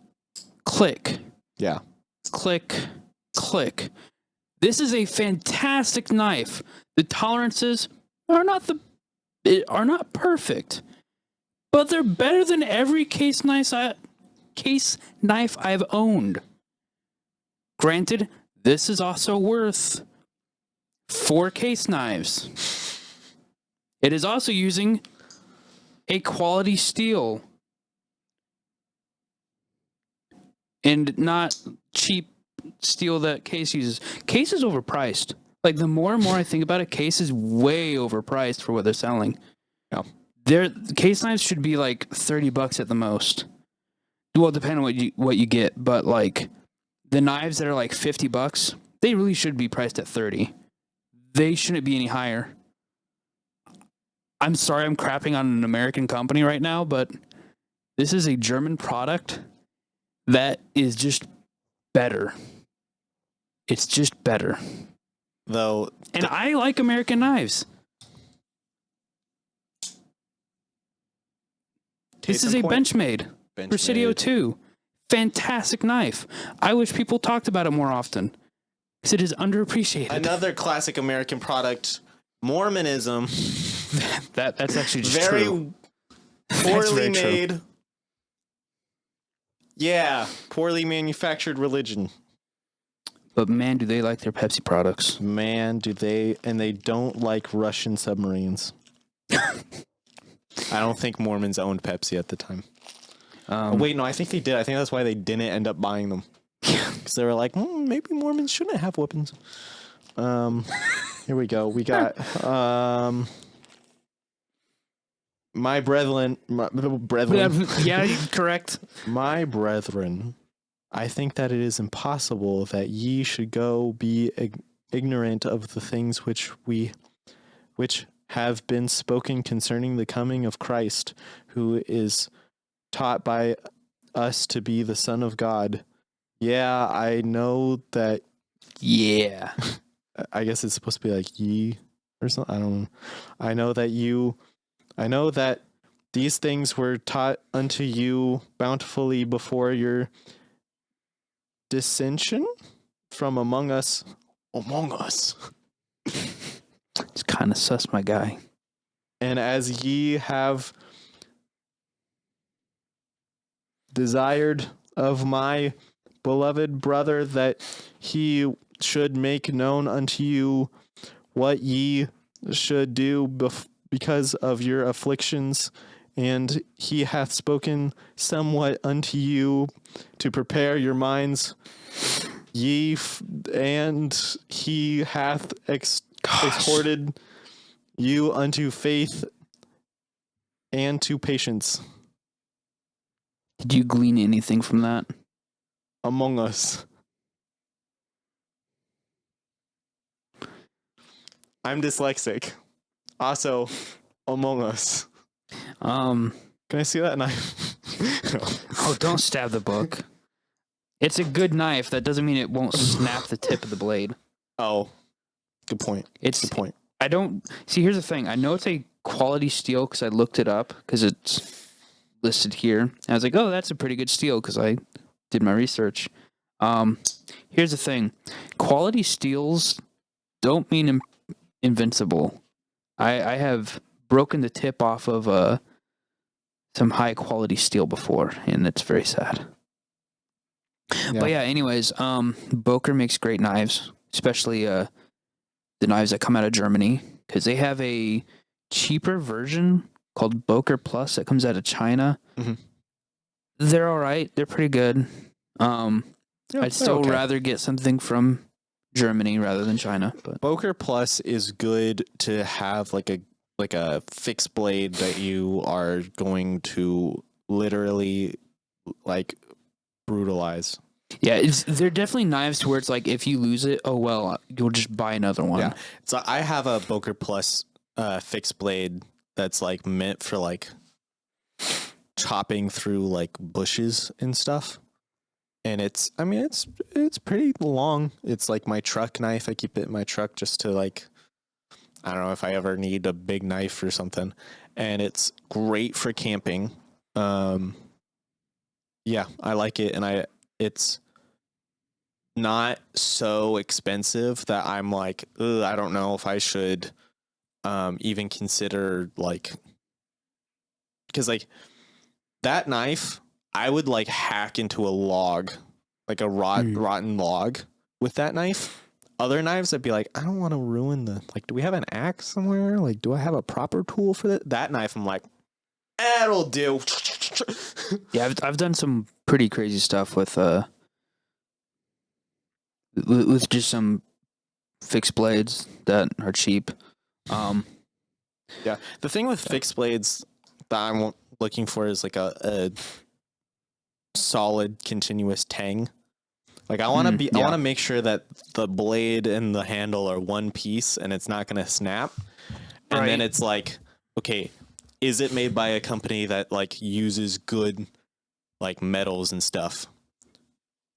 click. Yeah. Click, click. This is a fantastic knife. The tolerances are not perfect, but they're better than every case knife I've owned. Granted, this is also worth 4 case knives. It is also using a quality steel and not cheap steel that Case uses. Case is overpriced. Like, the more and more I think about it, Case is way overpriced for what they're selling. Yeah. Their case knives should be like $30 at the most. Well, depending on what you get, but like the knives that are like $50, they really should be priced at $30. They shouldn't be any higher. I'm sorry I'm crapping on an American company right now, but this is a German product that is just better. It's just better. Though, and I like American knives. This is a Benchmade Presidio 2. Fantastic knife. I wish people talked about it more often because it is underappreciated. Another classic American product, Mormonism. That's actually just very true. poorly made. True. Yeah, poorly manufactured religion. But man, do they like their Pepsi products. Man, do they. And they don't like Russian submarines. I don't think Mormons owned Pepsi at the time. Wait, no, I think they did. I think that's why they didn't end up buying them. Because they were like, maybe Mormons shouldn't have weapons. Here we go. We got my brethren. Yeah, correct. My brethren, I think that it is impossible that ye should go be ignorant of the things which have been spoken concerning the coming of Christ, who is taught by us to be the Son of God. Yeah, I know that. Yeah. I guess it's supposed to be like ye or something. I don't know. I know that these things were taught unto you bountifully before your dissension from among us. Among us. It's kind of sus, my guy. And as ye have desired of my beloved brother that he should make known unto you what ye should do because of your afflictions, and he hath spoken somewhat unto you to prepare your minds, and he hath exhorted you unto faith and to patience. Did you glean anything from that? Among us. I'm dyslexic. Also, among us. Can I see that knife? Oh, don't stab the book. It's a good knife. That doesn't mean it won't snap the tip of the blade. Oh, good point. It's good point. I don't see. Here's the thing. I know it's a quality steel because I looked it up because it's listed here. And I was like, oh, that's a pretty good steel because I did my research. Here's the thing. Quality steels don't mean invincible. I have broken the tip off of some high quality steel before, and it's very sad. Yeah. But yeah, anyways, Boker makes great knives, especially the knives that come out of Germany, because they have a cheaper version called Boker Plus that comes out of China. Mm-hmm. They're all right. They're pretty good. I'd still rather get something from Germany rather than China. But Boker Plus is good to have like a fixed blade that you are going to literally like brutalize. Yeah, they're definitely knives to where it's like if you lose it, oh well, you'll just buy another one. Yeah. So I have a Boker Plus fixed blade that's like meant for like chopping through like bushes and stuff. And it's pretty long. It's like my truck knife. I keep it in my truck just to like, I don't know if I ever need a big knife or something. And it's great for camping. Yeah, I like it. And it's not so expensive that I'm like, I don't know if I should even consider like, because like that knife, I would like hack into a log, like a rotten log with that knife. Other knives, I'd be like, I don't want to ruin do we have an axe somewhere? Like, do I have a proper tool for that? That knife, I'm like, that'll do. Yeah, I've done some pretty crazy stuff with just some fixed blades that are cheap. Yeah, the thing with fixed blades that I'm looking for is like a solid continuous tang. Like I want to I want to make sure that the blade and the handle are one piece and it's not going to snap. And then it's like, okay, is it made by a company that like uses good like metals and stuff?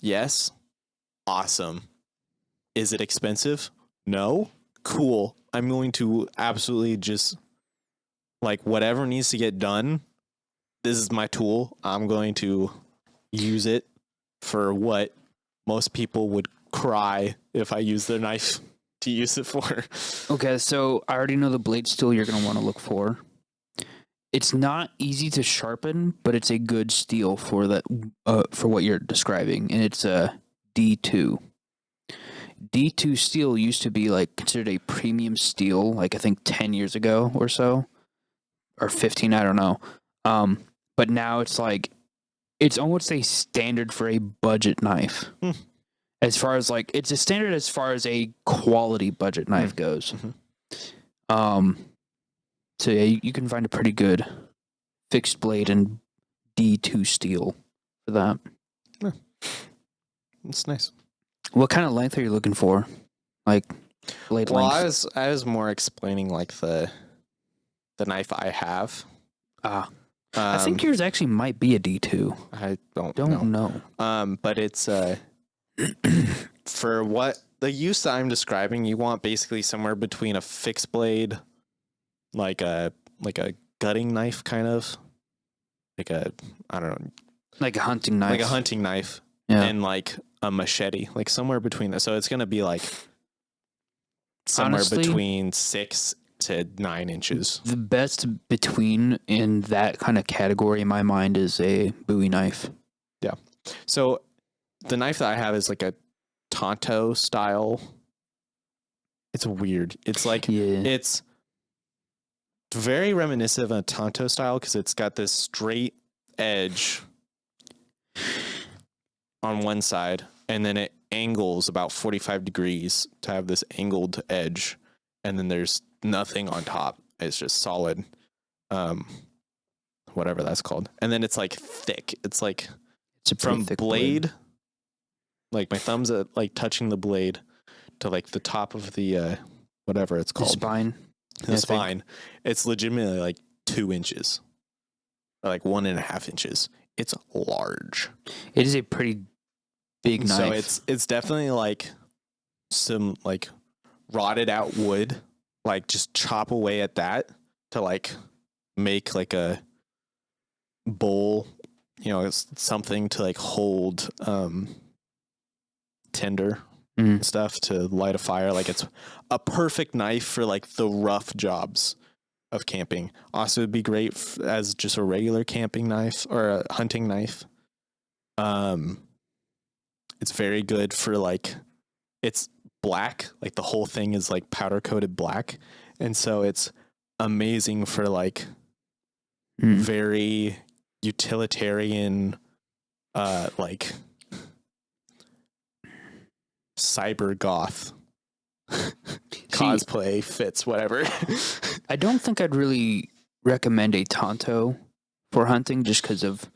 Yes. Awesome. Is it expensive? No. Cool. I'm going to absolutely just like whatever needs to get done. This is my tool. I'm going to use it for what most people would cry if I use their knife to use it for. Okay, so I already know the blade steel you're going to want to look for. It's not easy to sharpen, but it's a good steel for that for what you're describing, and it's a D2. D2 steel used to be like considered a premium steel, like I think 10 years ago or so, or 15, I don't know. But now it's like it's almost a standard for a budget knife. As far as like it's a standard as far as a quality budget knife goes. So yeah, you can find a pretty good fixed blade and D2 steel for that. Yeah. It's nice. What kind of length are you looking for? Like blade Well, length? I was more explaining like the knife I have. Ah, I think Um, yours actually might be a D2. I don't Don't know. know. But it's for what the use that I'm describing, you want basically somewhere between a fixed blade, like a gutting knife, kind of like a I don't know, Like a hunting knife. like a hunting knife, Yeah. and like a machete, like somewhere between that. So it's gonna be like somewhere Honestly, between 6 to 9 inches. the best between in that kind of category in my mind is a Bowie knife. So the knife that I have is like a Tonto style. It's weird. It's like Yeah. it's very reminiscent of a Tonto style because it's got this straight edge on one side, and then it angles about 45 degrees to have this angled edge, and then there's nothing on top. It's just solid, um, whatever that's called. And then it's like thick. It's like It's a pretty from thick blade, like my thumbs are like touching the blade to like the top of the whatever it's The called, spine. the spine. It's legitimately like 2 inches, or like 1.5 inches. It's large. It is a pretty big knife. So it's definitely like some like rotted out wood, like just chop away at that to like make like a bowl, you know, it's something to like hold tinder stuff to light a fire. Like it's a perfect knife for like the rough jobs of camping. Also, it'd be great as just a regular camping knife or a hunting knife. It's very good for like, it's black, like the whole thing is like powder coated black, and so it's amazing for like very utilitarian, like cyber goth cosplay fits, whatever. I don't think I'd really recommend a Tonto for hunting just because of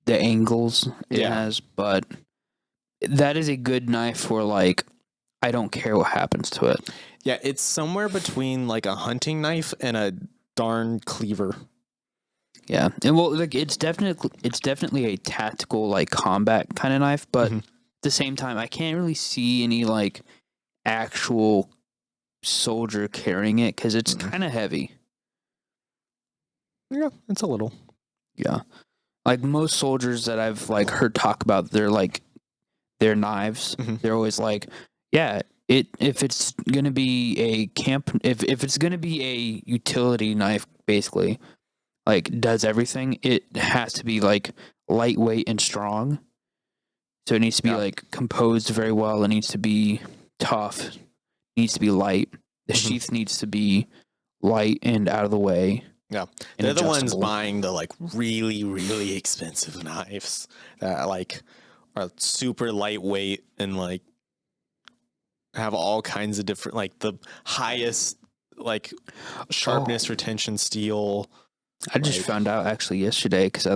the angles it Yeah. has, but that is a good knife for like I don't care what happens to it. Yeah, it's somewhere between like a hunting knife and a darn cleaver. Yeah, and well, like it's definitely a tactical like combat kind of knife, but at the same time, I can't really see any like actual soldier carrying it because it's kind of heavy. Yeah, it's a little. Yeah, like most soldiers that I've like heard talk about their knives, they're always like, yeah, if it's gonna be a if it's gonna be a utility knife, basically, like does everything, it has to be like lightweight and strong. So it needs to be like composed very well. It needs to be tough. It needs to be light. The sheath needs to be light and out of the way. Yeah, and they're the ones adjustable. buying the like really, really expensive knives that like are super lightweight and like have all kinds of different, like the highest like sharpness retention steel. I just like- found out actually yesterday because I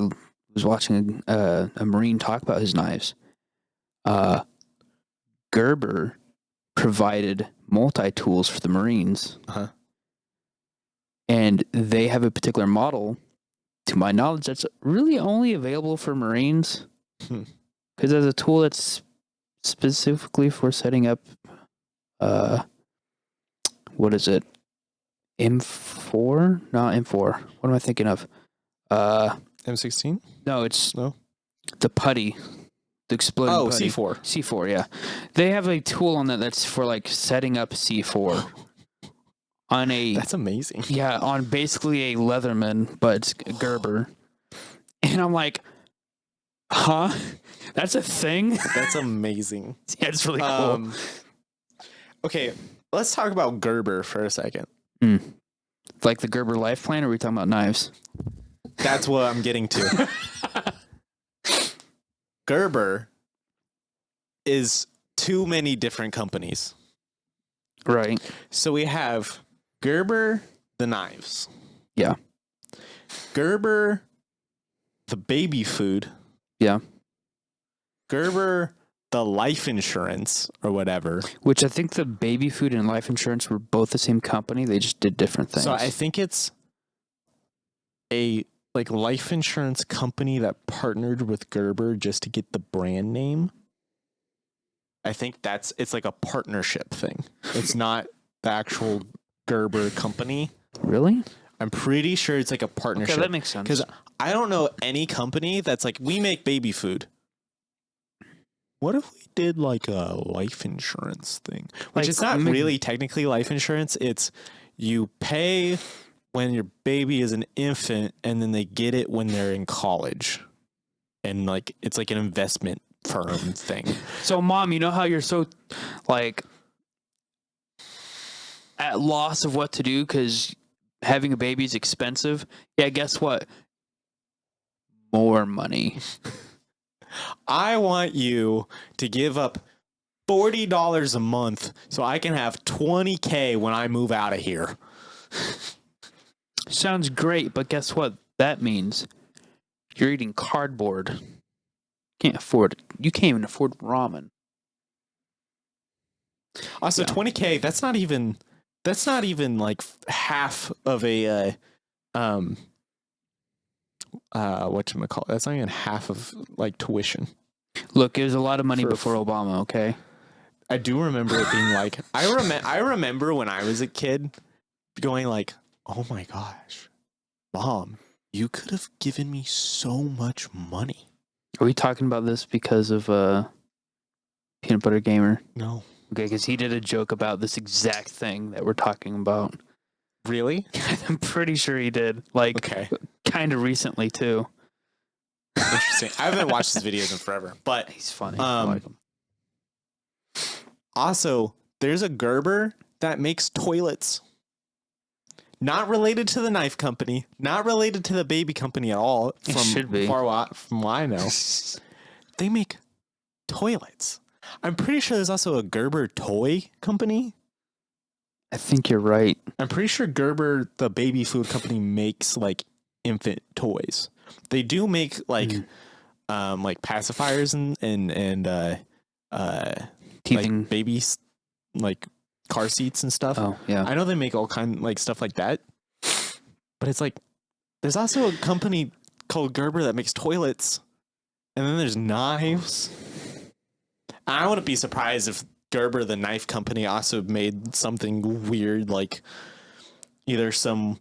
was watching a Marine talk about his knives. Gerber provided multi-tools for the Marines. And they have a particular model, to my knowledge, that's really only available for Marines. Because there's a tool that's specifically for setting up, what is it? M4? Not M4. What am I thinking of? M16? No, it's No. the putty. The exploding putty. C4. C4, yeah. They have a tool on that that's for like setting up C4. On a That's amazing. Yeah, on basically a Leatherman, but it's Gerber. And I'm like, huh? That's a thing? That's amazing. Yeah, it's really cool. Okay, let's talk about Gerber for a second. Like the Gerber life plan, or are we talking about knives? That's what I'm getting to. Gerber is too many different companies. Right. So we have Gerber the knives. Yeah. Gerber the baby food. Yeah. Gerber the life insurance or whatever. Which I think the baby food and life insurance were both the same company. They just did different things. So I think it's a like life insurance company that partnered with Gerber just to get the brand name. I think it's like a partnership thing. It's not the actual Gerber company. Really? I'm pretty sure it's like a partnership. Okay, that makes sense. Because I don't know any company that's like, we make baby food. What if we did like a life insurance thing? Which Like, is not really technically life insurance. It's you pay when your baby is an infant and then they get it when they're in college. And like, it's like an investment firm thing. So, Mom, you know how you're so like at loss of what to do because having a baby is expensive? Yeah, guess what? More money. I want you to give up $40 a month so I can have $20K when I move out of here. Sounds great, but guess what that means? You're eating cardboard. You can't even afford ramen. Also, Yeah. $20K, that's not even like half of a whatchamacallit? That's not even half of like tuition. Look, it was a lot of money For- before Obama, okay? I do remember it being like I remember when I was a kid going like, "Oh my gosh, Mom, you could have given me so much money." Are we talking about this because of Peanut Butter Gamer? No. Okay, because he did a joke about this exact thing that we're talking about. Really? I'm pretty sure he did. Like, Okay. kind of recently, too. Interesting. I haven't watched his videos in forever, but He's funny. I like him. also, there's a Gerber that makes toilets. Not related to the knife company, not related to the baby company at all. It should be. From what I know, they make toilets. I'm pretty sure there's also a Gerber toy company. I think you're right. I'm pretty sure Gerber, the baby food company, makes like infant toys. They do make like pacifiers and Teething. like babies, like car seats and stuff. Oh, yeah. I know they make all kind like stuff like that, but it's like there's also a company called Gerber that makes toilets, and then there's knives. I wouldn't be surprised if Gerber, the knife company, also made something weird like either some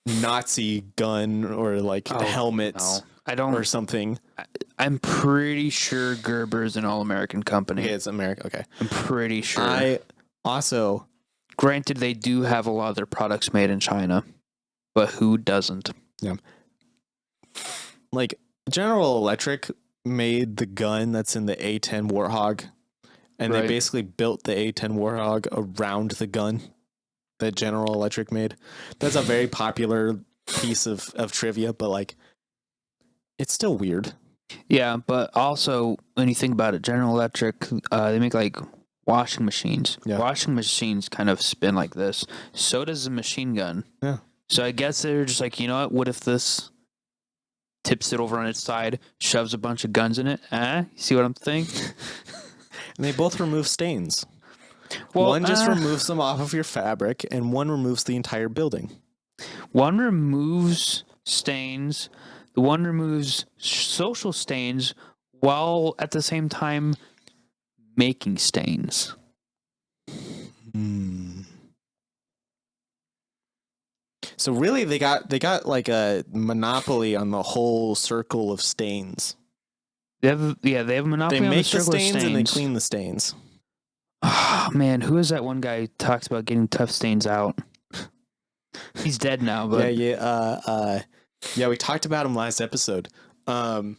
Nazi gun or like helmets No, I don't. or something. I'm pretty sure Gerber's an all-American company. Okay, it's America. Okay, I'm pretty sure. I also. Granted, they do have a lot of their products made in China, but who doesn't? Yeah. Like General Electric made the gun that's in the A10 Warthog, and Right. they basically built the A10 Warthog around the gun that General Electric made. That's a very popular piece of trivia, but like it's still weird. Yeah, but also when you think about it, General Electric, they make like washing machines. Yeah. Washing machines kind of spin like this. So does a machine gun. Yeah. So I guess they're just like, you know what? What if this tips it over on its side, shoves a bunch of guns in it? You see what I'm thinking? And they both remove stains. Well, One just removes them off of your fabric, and one removes the entire building. one removes stains. The one removes social stains while at the same time making stains. So really, they got like a monopoly on the whole circle of stains. They have a monopoly They on make the the circle of stains and they stains. clean the stains. Oh, man, who is that one guy who talks about getting tough stains out? He's dead now, but Yeah. We talked about him last episode. Billy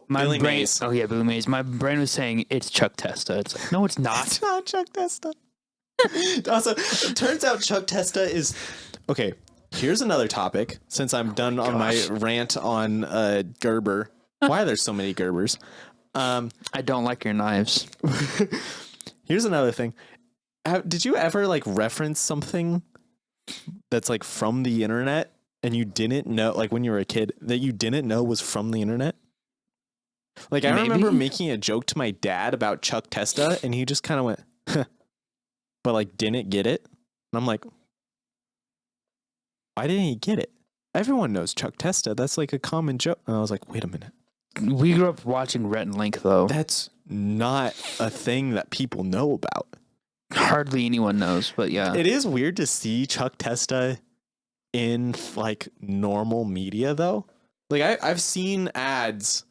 brain. Mays. Oh yeah, Billy Mays. My brain was saying it's Chuck Testa. It's like, no, it's not. It's not Chuck Testa. Also, it turns out Chuck Testa is okay. Here's another topic. Since I'm done on my rant on Gerber, why are there so many Gerbers? I don't like your knives. Here's another thing. Did you ever like reference something that's like from the internet and you didn't know, like when you were a kid, that you didn't know was from the internet? Like, I Maybe. remember making a joke to my dad about Chuck Testa, and he just kind of went, huh, but like didn't get it. And I'm like, why didn't he get it? Everyone knows Chuck Testa. That's like a common joke. And I was like, wait a minute. We grew up watching Rhett and Link, though. That's not a thing that people know about. Hardly anyone knows, but yeah. It is weird to see Chuck Testa in like normal media, though. Like I've seen ads,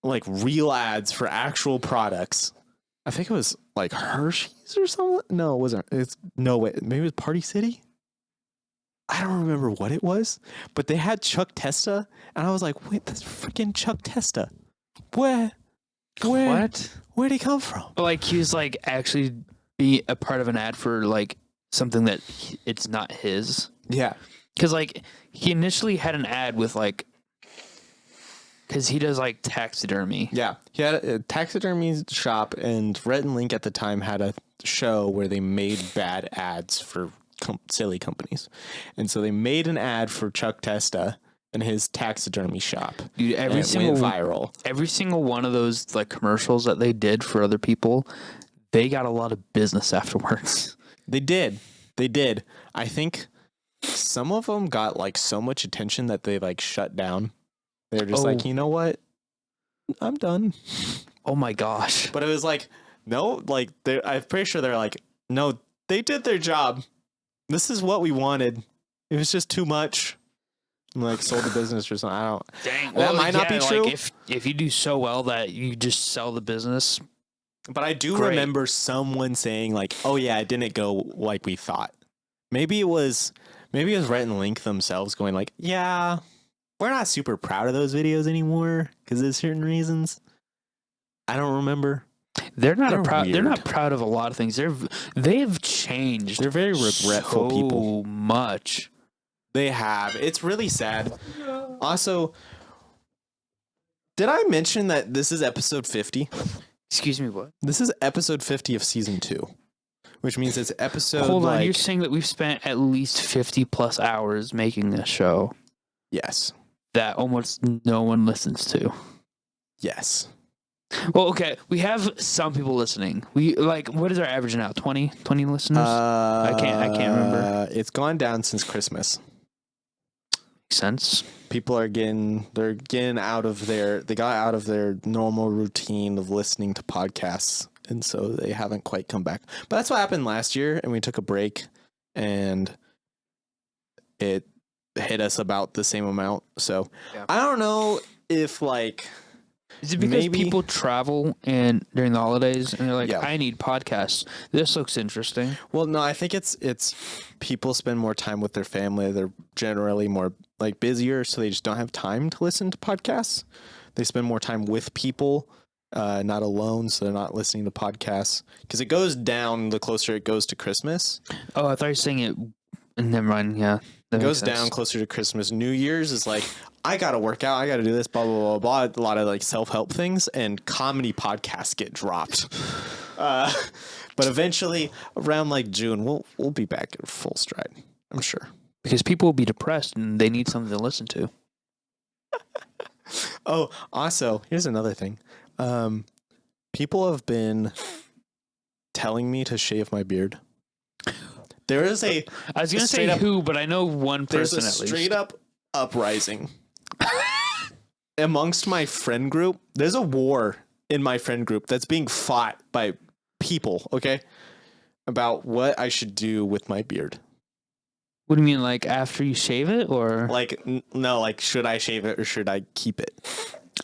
like real ads for actual products. I think it was like Hershey's or something. No, it wasn't. Maybe it was Party City. I don't remember what it was, but they had Chuck Testa, and I was like, wait, that's freaking Chuck Testa. What? Where'd he come from? Like, he was like actually be a part of an ad for like something that it's not his. Yeah. Because like he initially had an ad with like, because he does like taxidermy. Yeah. He had a taxidermy shop, and Rhett and Link at the time had a show where they made bad ads for silly companies. And so they made an ad for Chuck Testa and his taxidermy shop. Dude, every single went viral. Every single one of those like commercials that they did for other people, they got a lot of business afterwards. They did. I think some of them got like so much attention that they like shut down. They're just like, you know what? I'm done. Oh my gosh. But it was like, no, like I'm pretty sure they're like, no, they did their job. This is what we wanted. It was just too much. I'm like, sold the business or something. I don't. Dang. That might not be true. Like if you do so well that you just sell the business. But I do remember someone saying like, oh yeah, it didn't go like we thought. Maybe it was Rhett and Link themselves going like, yeah, we're not super proud of those videos anymore because of certain reasons. I don't remember. They're not proud of a lot of things. They've changed. They're very regretful people. So much. They have. It's really sad. Also, did I mention that this is episode 50? Excuse me, what? This is episode 50 of season 2, which means it's episode. Hold on, you're saying that we've spent at least 50 plus hours making this show? Yes. That almost no one listens to. Yes. Well, okay, we have some people listening. We like, what is our average now? 20 listeners? I can't remember. It's gone down since Christmas. Makes sense. People are getting out of they got out of their normal routine of listening to podcasts, and so they haven't quite come back. But that's what happened last year, and we took a break, and it hit us about the same amount. So yeah. I don't know if like. Is it because people travel and during the holidays and they're like, I need podcasts. This looks interesting. Well, no, I think it's people spend more time with their family. They're generally more like busier, so they just don't have time to listen to podcasts. They spend more time with people, not alone, so they're not listening to podcasts. Because it goes down the closer it goes to Christmas. Oh, I thought you were saying it. Never mind, yeah. It goes down closer to Christmas. New Year's is like, I got to work out. I got to do this, blah, blah, blah, blah. A lot of like self-help things, and comedy podcasts get dropped. But eventually around like June, we'll be back in full stride, I'm sure. Because people will be depressed and they need something to listen to. Oh, also, here's another thing. People have been telling me to shave my beard. There is I was going to say who, but I know one person at least. There's a straight up uprising amongst my friend group. There's a war in my friend group that's being fought by people, okay, about what I should do with my beard. What do you mean, like after you shave it, or like no, like should I shave it or should I keep it?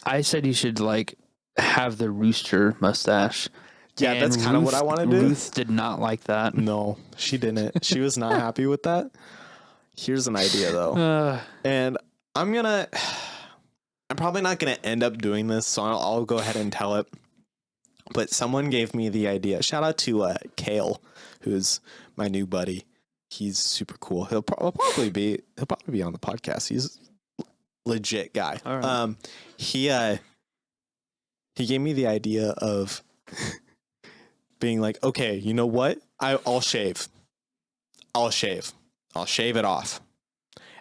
I said you should like have the rooster mustache. Yeah, that's kind of what I want to do. Ruth did not like that. No, she didn't. She was not happy with that. Here's an idea though, and I'm probably not gonna end up doing this, so I'll go ahead and tell it. But someone gave me the idea. Shout out to Kale, who's my new buddy. He's super cool. He'll probably be on the podcast. He's a legit guy. All right. He gave me the idea of being like, okay, you know what? I'll shave. I'll shave it off,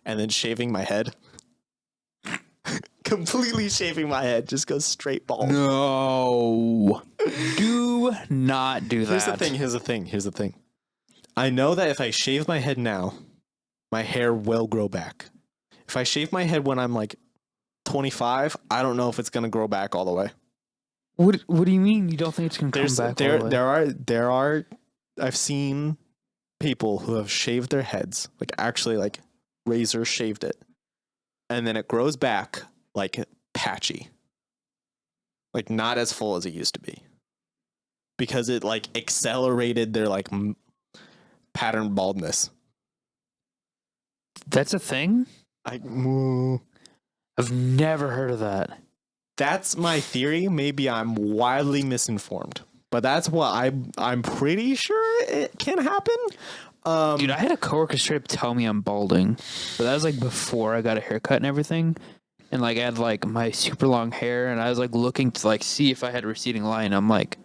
and then shaving my head. completely shaving my head, just go straight bald. No. Do not do Here's that. the thing. I know that if I shave my head now, my hair will grow back. If I shave my head when I'm like 25, I don't know if it's gonna grow back all the way. What do you mean you don't think it's gonna come back all the way? There are I've seen people who have shaved their heads, like actually like razor shaved it, and then it grows back like patchy, like not as full as it used to be, because it like accelerated their like pattern baldness. That's a thing? I've never heard of that. That's my theory. Maybe I'm wildly misinformed, but that's what I'm pretty sure it can happen. Dude, I had a coworker straight up tell me I'm balding, but that was like before I got a haircut and everything, and like I had like my super long hair, and I was like looking to like see if I had a receding line. I'm like,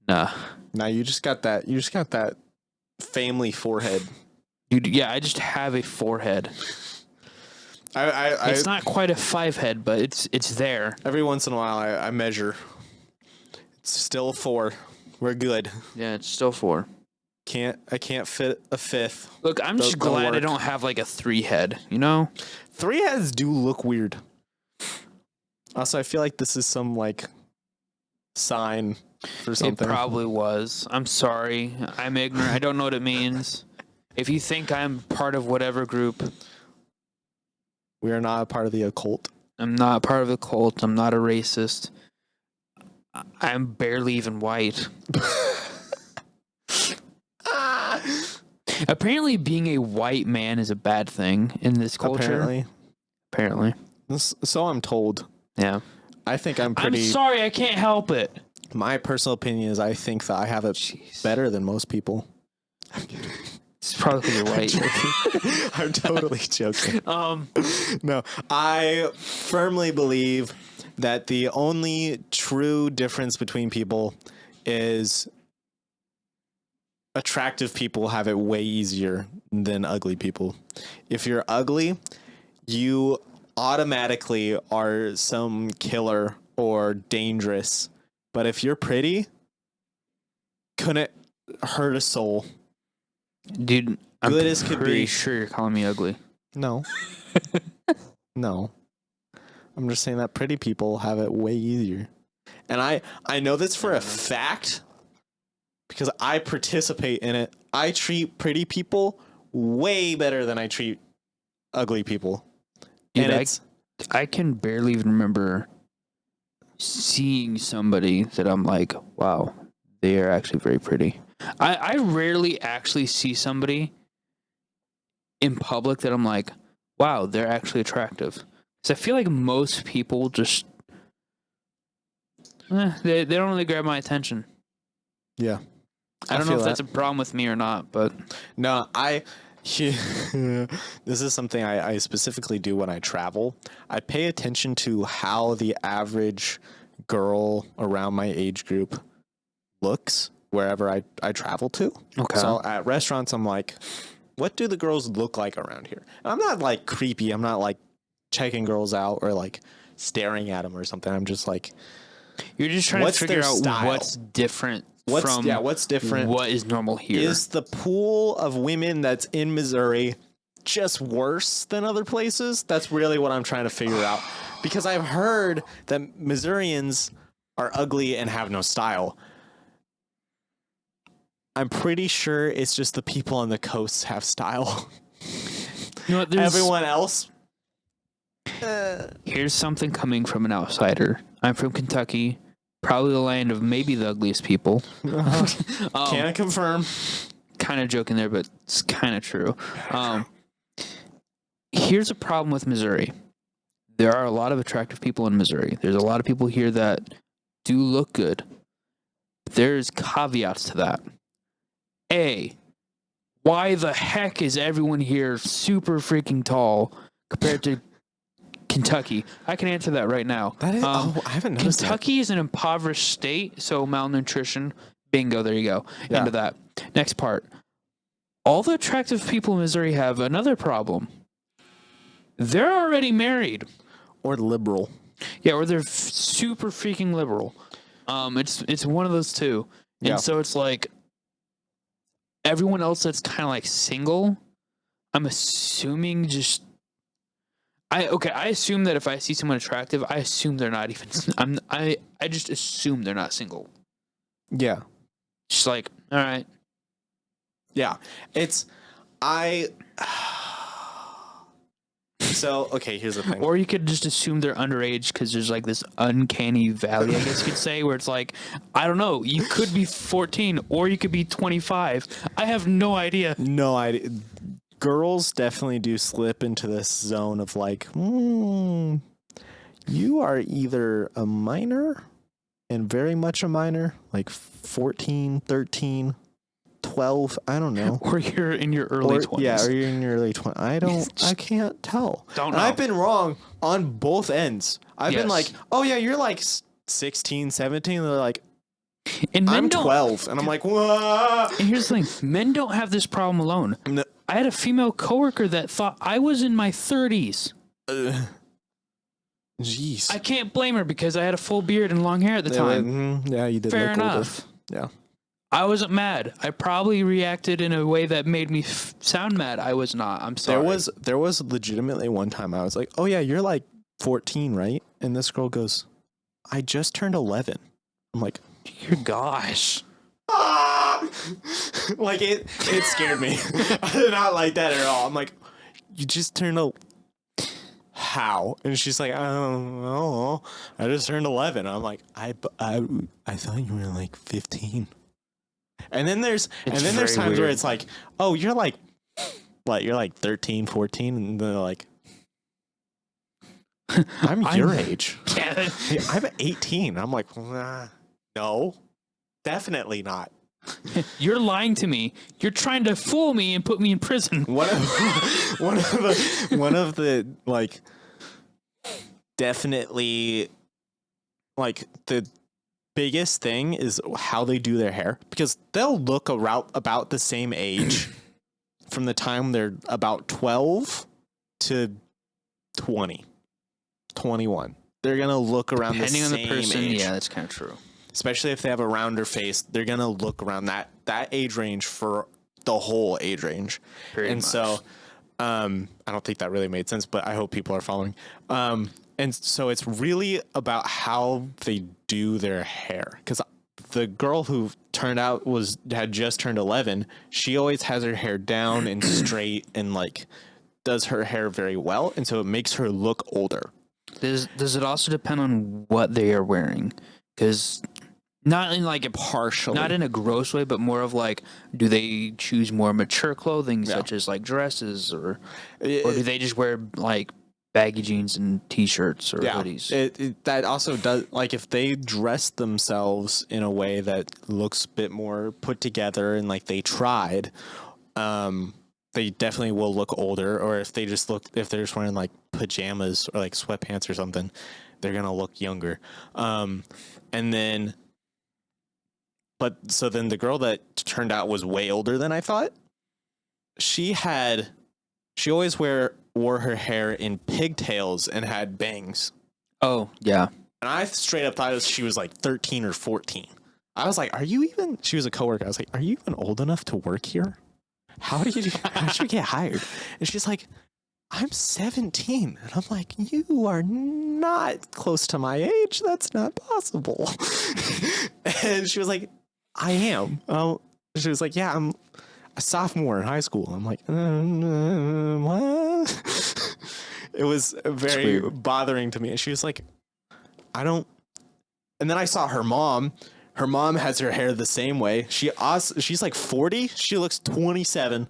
nah. Now you just got that. You just got that family forehead. Dude, yeah, I just have a forehead. It's not quite a 5 head, but it's there. Every once in a while, I measure. It's still 4. We're good. Yeah, it's still 4. I can't fit a 5th. Look, I'm just glad I don't have like a 3 head. You know, 3 heads do look weird. Also, I feel like this is some like sign for something. It probably was. I'm sorry. I'm ignorant. I don't know what it means. If you think I'm part of whatever group, we are not a part of the occult. I'm not part of the cult. I'm not a racist. I'm barely even white. Apparently, being a white man is a bad thing in this culture. Apparently. So I'm told. Yeah. I think I'm pretty... I'm sorry, I can't help it. My personal opinion is I think that I have it better than most people. It's probably because you're white. I'm totally joking. No, I firmly believe that the only true difference between people is attractive people have it way easier than ugly people. If you're ugly, you automatically are some killer or dangerous. But if you're pretty, couldn't hurt a soul. Dude, I'm good as could be. Pretty sure you're calling me ugly. No. No. I'm just saying that pretty people have it way easier. And I know this for a fact because I participate in it. I treat pretty people way better than I treat ugly people. Dude, and I can barely even remember seeing somebody that I'm like, wow, they are actually very pretty. I rarely actually see somebody in public that I'm like, wow, they're actually attractive. Because I feel like most people just, they don't really grab my attention. Yeah. I don't know if that's a problem with me or not, but. No, this is something I specifically do when I travel. I pay attention to how the average girl around my age group looks wherever I travel to. Okay. So at restaurants, I'm like, what do the girls look like around here? And I'm not like creepy. I'm not like checking girls out or like staring at them or something. I'm just like, you're just trying to figure out what's different. What's different? What is normal here? Is the pool of women that's in Missouri just worse than other places? That's really what I'm trying to figure out. Because I've heard that Missourians are ugly and have no style. I'm pretty sure it's just the people on the coasts have style. You know what, everyone else. Here's something coming from an outsider. I'm from Kentucky, probably the land of maybe the ugliest people. Can't confirm. Kind of joking there, but it's kind of true. Here's a problem with Missouri. There are a lot of attractive people in Missouri. There's a lot of people here that do look good. There's caveats to that. A, why the heck is everyone here super freaking tall compared to Kentucky? I can answer that right now. That is, I haven't noticed Kentucky is an impoverished state, so malnutrition, bingo, there you go. Yeah. Into that. Next part. All the attractive people in Missouri have another problem. They're already married. or liberal. Yeah, or they're super freaking liberal. It's one of those two. And Yeah. so it's like everyone else that's kind of like single, I'm assuming just I assume that if I see someone attractive, I assume they're not even I just assume they're not single. Yeah. Just like, all right. Yeah. It's I So, okay, here's the thing. Or you could just assume they're underage because there's like this uncanny valley, I guess you could say, where it's like, I don't know, you could be 14 or you could be 25. I have no idea. No idea. Girls definitely do slip into this zone of like, you are either a minor and very much a minor, like 14, 13, 12, I don't know. Or you're in your early 20s. Yeah, or you're in your early 20s. I can't tell. Don't know. And I've been wrong on both ends. I've been Yes. like, oh yeah, you're like 16, 17. And they're like, And men I'm don't- 12. And I'm like, whoa. And here's the thing, men don't have this problem alone. No. I had a female coworker that thought I was in my 30s. Jeez. I can't blame her because I had a full beard and long hair at the time. Yeah, you did Fair look enough. older. Yeah. I wasn't mad. I probably reacted in a way that made me sound mad. I was not. I'm sorry. There was legitimately one time I was like, oh yeah, you're like 14, right? And this girl goes, I just turned 11. I'm like, Dear gosh. like it scared me. I did not like that at all. I'm like, you just turned how? And she's like, I don't know. I just turned 11. I'm like, I thought you were like 15. And then there's times weird. where it's like, oh, you're like 13, 14, and they're like, I'm your age. Yeah. I'm 18. I'm like, no, definitely not. You're lying to me. You're trying to fool me and put me in prison. One of the like definitely like the biggest thing is how they do their hair, because they'll look about the same age from the time they're about 12 to 20, 21. They're going to look around Depending the on same the person, age. yeah, that's kind of true. Especially if they have a rounder face, they're going to look around that age range for the whole age range. Pretty much. So I don't think that really made sense, but I hope people are following. And so it's really about how they do their hair. Because the girl who turned out had just turned 11. She always has her hair down and straight and like does her hair very well. And so it makes her look older. Does it also depend on what they are wearing? Because not in like Partially. not in a gross way, but more of like, do they choose more mature clothing, such as like dresses, or do they just wear like baggy jeans and t-shirts or hoodies? That also does, like, if they dress themselves in a way that looks a bit more put together and like they tried, they definitely will look older. Or if they're just wearing like pajamas or like sweatpants or something, they're gonna look younger. And then the girl that turned out was way older than I thought. She always wore her hair in pigtails and had bangs. Oh, yeah. And I straight up thought she was like 13 or 14. I was like, she was a coworker. I was like, are you even old enough to work here? How did you get hired? And she's like, I'm 17. And I'm like, you are not close to my age. That's not possible. And she was like, I am. She was like, yeah, I'm a sophomore in high school. I'm like, what? It was very bothering to me. And she was like, I don't. And then I saw her mom. Her mom has her hair the same way. She's like 40. She looks 27.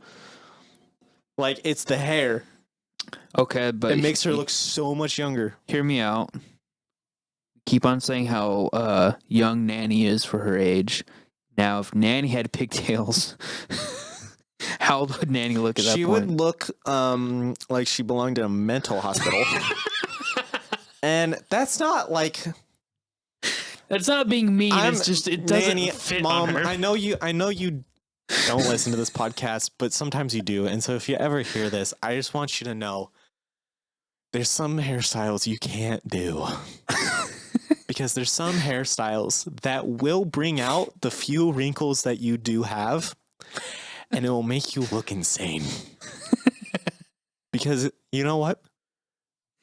Like, it's the hair. Okay, but It makes her look so much younger. Hear me out. Keep on saying how young Nanny is for her age. Now, if Nanny had pigtails, how old would Nanny look at that point? She would look like she belonged in a mental hospital. And that's not like... That's not being mean. It's just it doesn't Nanny, fit Mom, on her. I know you don't listen to this podcast, but sometimes you do. And so if you ever hear this, I just want you to know there's some hairstyles you can't do. Because there's some hairstyles that will bring out the few wrinkles that you do have, and it will make you look insane. Because you know what?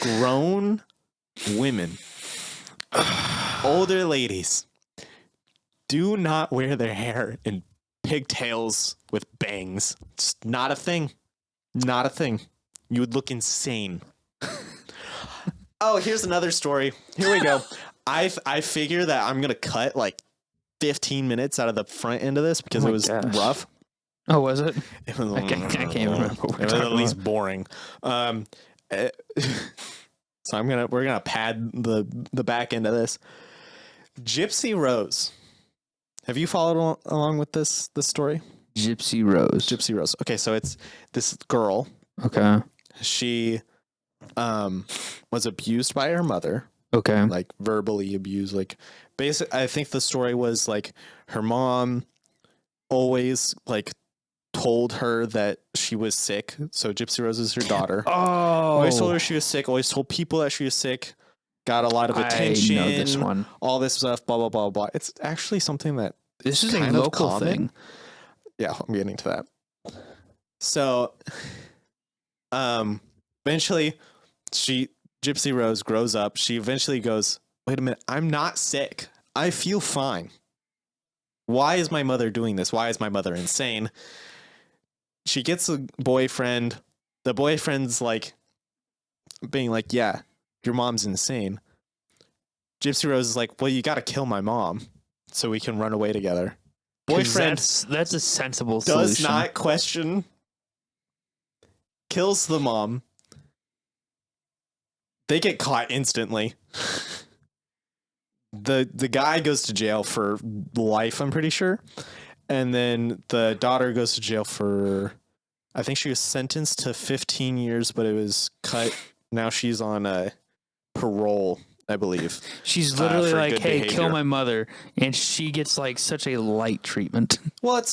Grown women, older ladies, do not wear their hair in pigtails with bangs. It's not a thing. Not a thing. You would look insane. Oh, here's another story. Here we go. I figure that I'm going to cut like 15 minutes out of the front end of this because it was rough. Oh, was it? It was, I can't remember. It was at least boring. So we're gonna pad the back end of this. Gypsy Rose. Have you followed along with this story? Gypsy Rose. Gypsy Rose. Okay, so it's this girl. Okay. She was abused by her mother. Okay. Like verbally abused. Like basically, I think the story was like her mom always like told her that she was sick. So Gypsy Rose is her daughter. Oh. Always told her she was sick. Always told people that she was sick. Got a lot of attention. I know this one. All this stuff. Blah blah blah blah. It's actually something that this is a local thing. Yeah, I'm getting to that. So, eventually, Gypsy Rose grows up. She eventually goes, "Wait a minute, I'm not sick. I feel fine. Why is my mother doing this? Why is my mother insane?" She gets a boyfriend. The boyfriend's like being like, "Yeah, your mom's insane." Gypsy Rose is like, "Well, you got to kill my mom so we can run away together." Boyfriend that's a sensible does solution. not question. Kills the mom. They get caught instantly. The guy goes to jail for life, I'm pretty sure. And then the daughter goes to jail for, I think she was sentenced to 15 years, but it was cut. Now she's on a parole, I believe. She's literally like, "Hey, behavior. kill my mother," and she gets like such a light treatment. Well,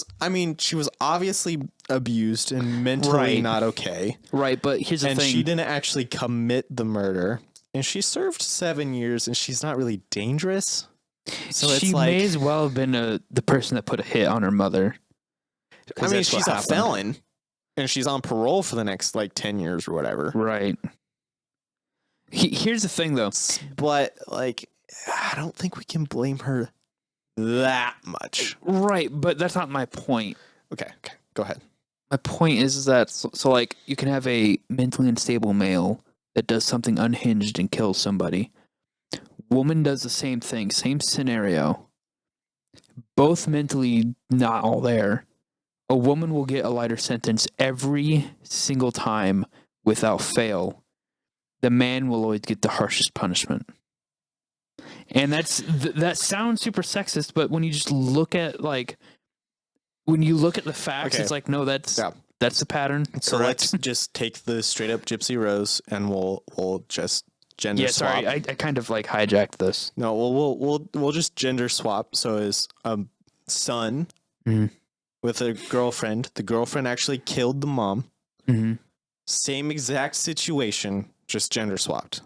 she was obviously abused and mentally not okay. Right, but here's the thing. thing. And she didn't actually commit the murder. And she served 7 years, and she's not really dangerous. So she it's like, may as well have been the person that put a hit on her mother. I mean, she's a felon, and she's on parole for the next like 10 years or whatever. Right. Here's the thing, though. But like, I don't think we can blame her that much. Right, but that's not my point. Okay, go ahead. My point is that so like you can have a mentally unstable male that does something unhinged and kills somebody. Woman does the same thing, same scenario. Both mentally not all there. A woman will get a lighter sentence every single time without fail. The man will always get the harshest punishment. And that sounds super sexist, but when you just look at the facts, it's like, no, that's the pattern. So let's just take the straight up Gypsy Rose and we'll just gender swap. Sorry, I kind of like hijacked this. No, we'll just gender swap. So his son with a girlfriend. The girlfriend actually killed the mom. Mm-hmm. Same exact situation, just gender swapped.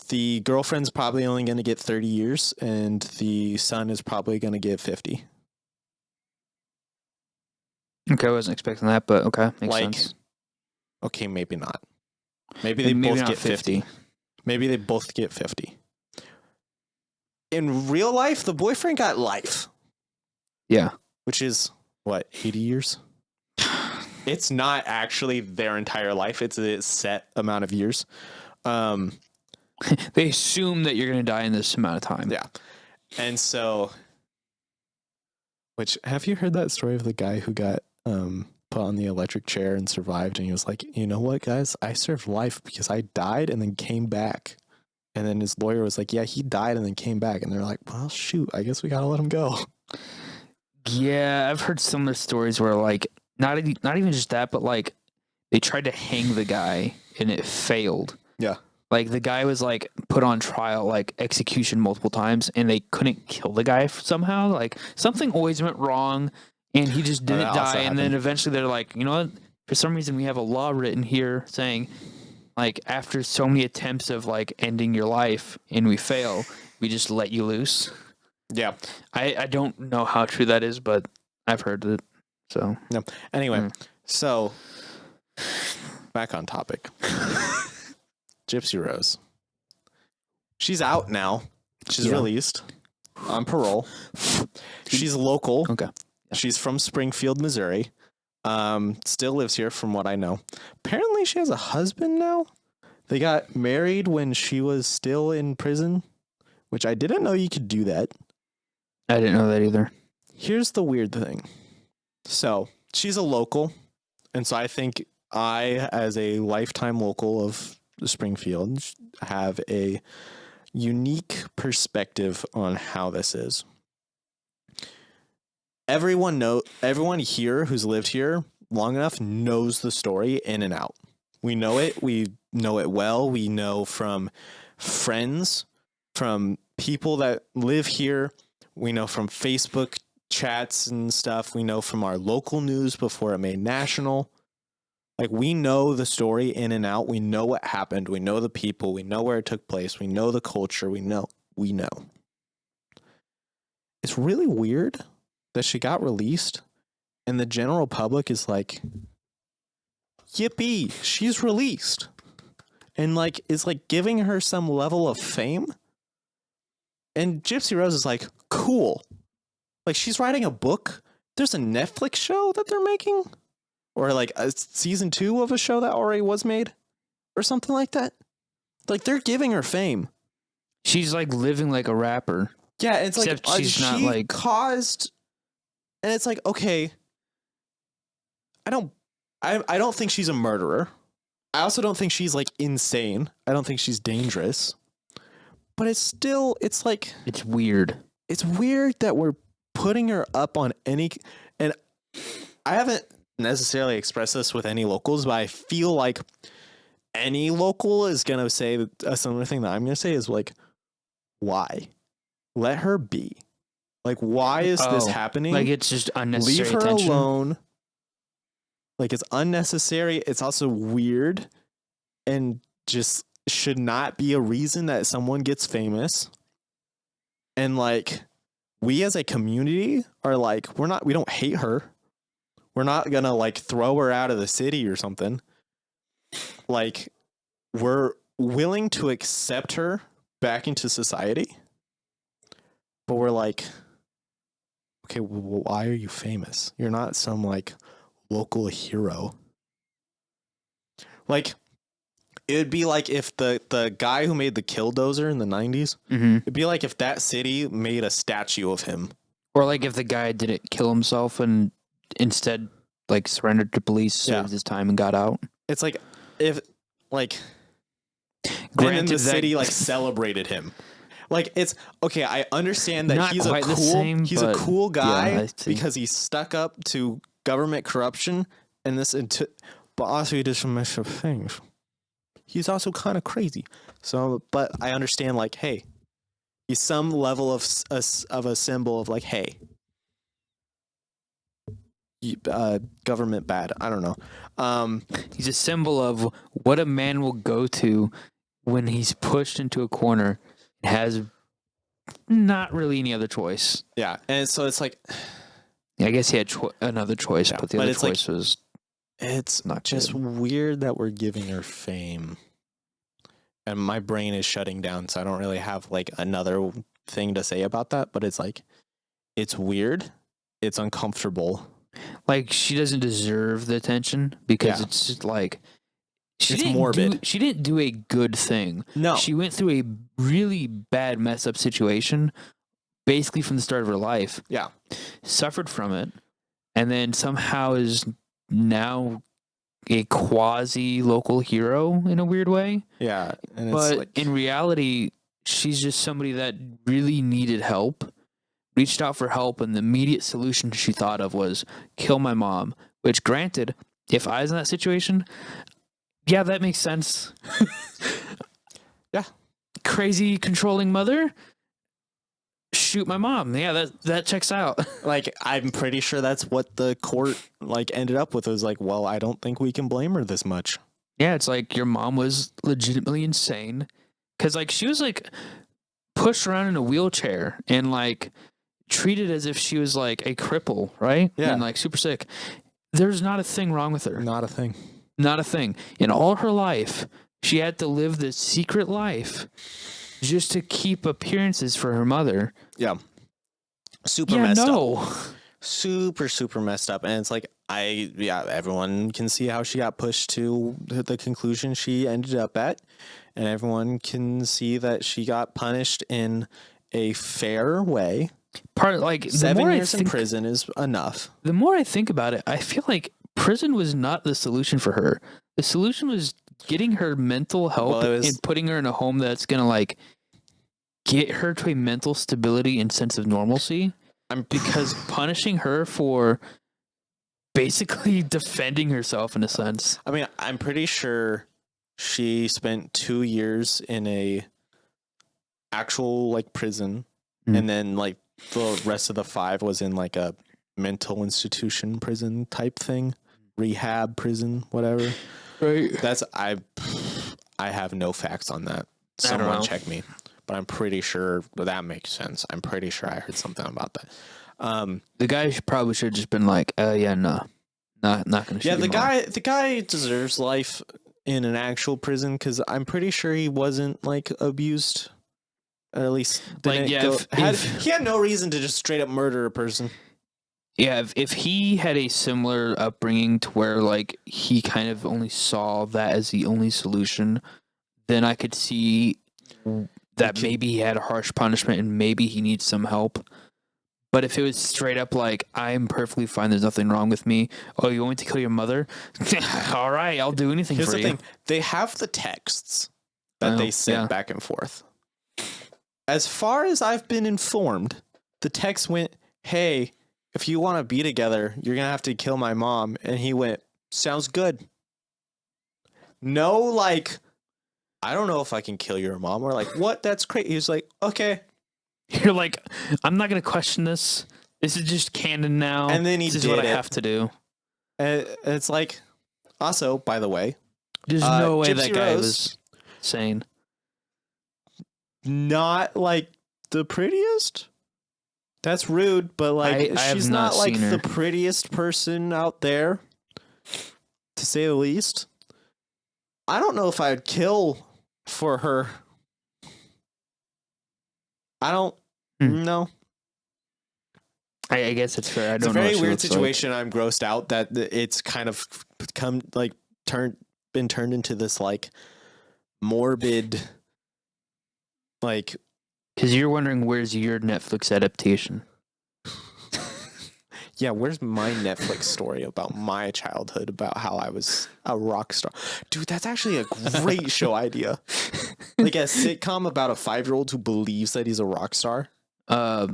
The girlfriend's probably only going to get 30 years, and the son is probably going to get 50. Okay, I wasn't expecting that, but okay, makes sense. Okay, maybe not. Maybe they both get 50. Maybe they both get 50. In real life, the boyfriend got life. Yeah. Which is, 80 years? It's not actually their entire life. It's a set amount of years. They assume that you're going to die in this amount of time. Yeah. And so, have you heard that story of the guy who got put on the electric chair and survived? And he was like, "You know what, guys? I served life because I died and then came back." And then his lawyer was like, "Yeah, he died and then came back." And they're like, "Well, shoot, I guess we got to let him go." Yeah, I've heard similar stories where like, not even just that, but like they tried to hang the guy and it failed. Yeah. Like the guy was like put on trial, like execution multiple times, and they couldn't kill the guy somehow. Like something always went wrong, and he just didn't die. And then eventually they're like, you know what? for some reason we have a law written here saying, like, after so many attempts of like ending your life and we fail, we just let you loose. Yeah. I don't know how true that is, but I've heard it. So No. Anyway, so back on topic. Gypsy Rose. She's out now. She's released on parole. She's local. Okay. Yeah. She's from Springfield, Missouri. Still lives here from what I know. Apparently she has a husband now. They got married when she was still in prison, which I didn't know you could do that. I didn't know that either. Here's the weird thing. So she's a local. And so I think I, as a lifetime local of Springfield, have a unique perspective on how this is. Everyone here who's lived here long enough knows the story in and out. We know it. We know it well. We know from friends, from people that live here. We know from Facebook chats and stuff. We know from our local news before it made national. Like, we know the story in and out. We know what happened. We know the people. We know where it took place. We know the culture. We know. It's really weird that she got released and the general public is like, yippee, she's released. And like, is like giving her some level of fame. And Gypsy Rose is like, cool. Like, she's writing a book. There's a Netflix show that they're making. Or like a season 2 of a show that already was made. Or something like that. Like, they're giving her fame. She's like living like a rapper. Yeah, it's except like she's not like caused. And it's like, okay, I don't think she's a murderer. I also don't think she's like insane. I don't think she's dangerous. But it's like, it's weird. It's weird that we're putting her up on any, and I haven't necessarily expressed this with any locals, but I feel like any local is going to say a similar thing that I'm going to say is like, why? Let her be. Like, why is this happening? Like, it's just unnecessary. Leave her attention. alone. Like, it's unnecessary. It's also weird and just should not be a reason that someone gets famous. And like, we as a community are like, we don't hate her. We're not going to like throw her out of the city or something. Like, we're willing to accept her back into society. But we're like, okay, well, why are you famous? You're not some like local hero. Like, it would be like if the guy who made the Killdozer in the 90s, it'd be like if that city made a statue of him. Or like if the guy didn't kill himself and instead like surrendered to police, served his time and got out. It's like if like, granted, and then the city like celebrated him. Like, it's okay. I understand that he's a cool guy because he stuck up to government corruption and but also he did some messed up things. He's also kind of crazy. So, but I understand, like, hey, he's some level of a symbol of like, hey, government bad. I don't know. He's a symbol of what a man will go to when he's pushed into a corner. Has not really any other choice. Yeah, and so it's like, I guess he had another choice, but the other choice was. It's not just weird that we're giving her fame, and my brain is shutting down, so I don't really have like another thing to say about that. But it's like, it's weird, it's uncomfortable. Like, she doesn't deserve the attention because it's just like. It's morbid. She didn't do a good thing. No. She went through a really bad, messed up situation, basically from the start of her life. Yeah. Suffered from it, and then somehow is now a quasi-local hero in a weird way. Yeah. And but it's like, in reality, she's just somebody that really needed help, reached out for help, and the immediate solution she thought of was kill my mom, which, granted, if I was in that situation... Yeah, that makes sense. Yeah. Crazy controlling mother. shoot my mom. Yeah, that checks out. Like, I'm pretty sure that's what the court like ended up with. It was like, well, I don't think we can blame her this much. Yeah, it's like your mom was legitimately insane because like she was like pushed around in a wheelchair and like treated as if she was like a cripple, right? Yeah. And like super sick. There's not a thing wrong with her. Not a thing. Not a thing. In all her life, she had to live this secret life just to keep appearances for her mother. Yeah. Super messed no. up. Super messed up. And it's like, everyone can see how she got pushed to the conclusion she ended up at. And everyone can see that she got punished in a fair way. Part like 7 years in prison is enough. The more I think about it, I feel like prison was not the solution for her. The solution was getting her mental help and putting her in a home that's gonna like get her to a mental stability and sense of normalcy. Because punishing her for basically defending herself in a sense. I mean, I'm pretty sure she spent 2 years in a actual like prison, and then like the rest of the 5 was in like a mental institution prison type thing, rehab prison, whatever. Right. That's I have no facts on that. Someone check me, but I'm pretty sure that makes sense. I'm pretty sure I heard something about that. The guy probably should have just been like, yeah, no, not gonna shoot. Yeah, the guy deserves life in an actual prison because I'm pretty sure he wasn't like abused. Or at least didn't he had no reason to just straight up murder a person. Yeah, if he had a similar upbringing to where like he kind of only saw that as the only solution, then I could see that maybe he had a harsh punishment and maybe he needs some help. But if it was straight up like, I'm perfectly fine, there's nothing wrong with me. Oh, you want me to kill your mother? All right, I'll do anything for you. Thing. They have the texts that they sent back and forth. As far as I've been informed, the text went, hey, if you want to be together, you're going to have to kill my mom. And he went, sounds good. No, like, I don't know if I can kill your mom. Or like, what? That's crazy. He was like, okay. You're like, I'm not going to question this. This is just canon now. And then this is what I have to do. And it's like, also, by the way, there's no way that guy was sane. Not like the prettiest. That's rude, but like she's not like the prettiest person out there, to say the least. I don't know if I'd kill for her. I don't know. I guess it's fair. It's a very weird situation. Like. I'm grossed out that it's kind of been turned into this like morbid, like. Because you're wondering where's your Netflix adaptation? Yeah, where's my Netflix story about my childhood, about how I was a rock star? Dude, that's actually a great show idea. Like a sitcom about a 5-year-old who believes that he's a rock star. Yeah,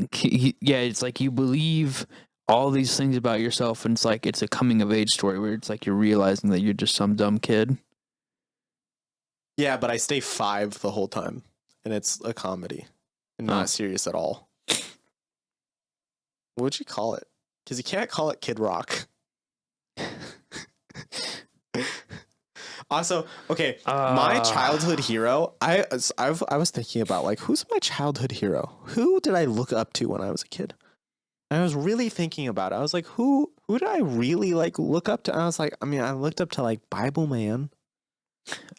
it's like you believe all these things about yourself, and it's like it's a coming of age story where it's like you're realizing that you're just some dumb kid. Yeah, but I stay 5 the whole time, and it's a comedy and not serious at all. What would you call it? Because you can't call it Kid Rock. Also, okay, my childhood hero. I was thinking about like, who's my childhood hero? Who did I look up to when I was a kid? And I was really thinking about it. I was like, who did I really like look up to? And I was like, I mean, I looked up to like Bible Man.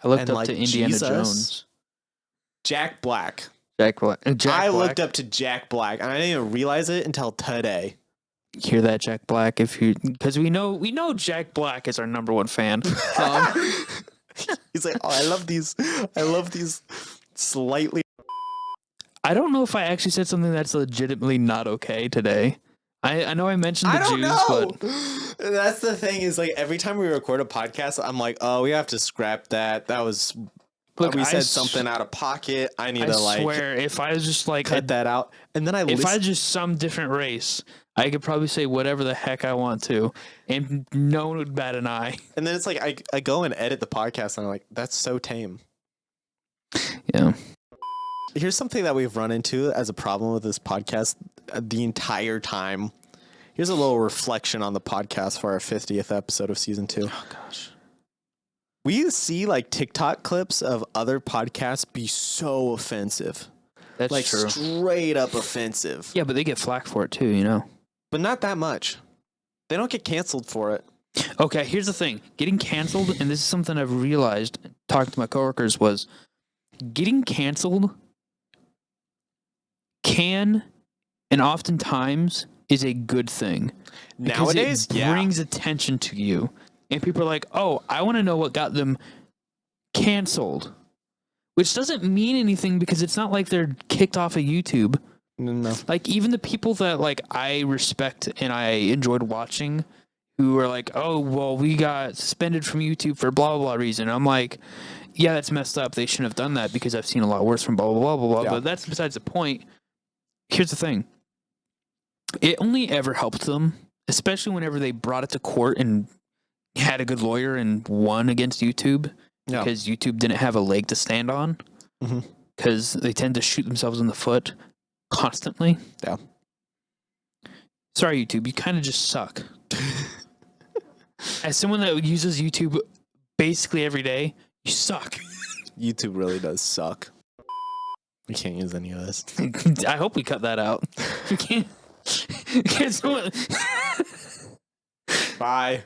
I looked up to Indiana Jones. Jack Black. I looked up to Jack Black, and I didn't even realize it until today. Hear that, Jack Black? Because we know Jack Black is our number one fan. He's like, oh, I love these slightly. I don't know if I actually said something that's legitimately not okay today. I know I mentioned the Jews, but that's the thing is like every time we record a podcast, I'm like, oh, we have to scrap that. That was. Look, we said something out of pocket. I need to like. I swear, if I was just like cut that out, and then if I was just some different race, I could probably say whatever the heck I want to, and no one would bat an eye. And then it's like I go and edit the podcast, and I'm like, that's so tame. Yeah. here's something that we've run into as a problem with this podcast the entire time. Here's a little reflection on the podcast for our 50th episode of season 2. Oh gosh. We see like TikTok clips of other podcasts be so offensive. That's like true. Straight up offensive. Yeah, but they get flack for it too, you know. But not that much. They don't get canceled for it. Okay, here's the thing. Getting canceled, and this is something I've realized talking to my coworkers, was getting canceled can and oftentimes is a good thing. Nowadays, it brings attention to you. And people are like, oh, I want to know what got them canceled. Which doesn't mean anything because it's not like they're kicked off of YouTube. No. Like, even the people that, like, I respect and I enjoyed watching who are like, oh, well, we got suspended from YouTube for blah, blah, blah reason. I'm like, yeah, that's messed up. They shouldn't have done that because I've seen a lot worse from blah, blah, blah, blah, blah. Yeah. But that's besides the point. Here's the thing. It only ever helped them, especially whenever they brought it to court and had a good lawyer and won against YouTube. Yeah. Because YouTube didn't have a leg to stand on. Because they tend to shoot themselves in the foot constantly. Yeah. Sorry, YouTube. You kind of just suck. As someone that uses YouTube basically every day, you suck. YouTube really does suck. We can't use any of this. I hope we cut that out. We can't. Can someone... Bye.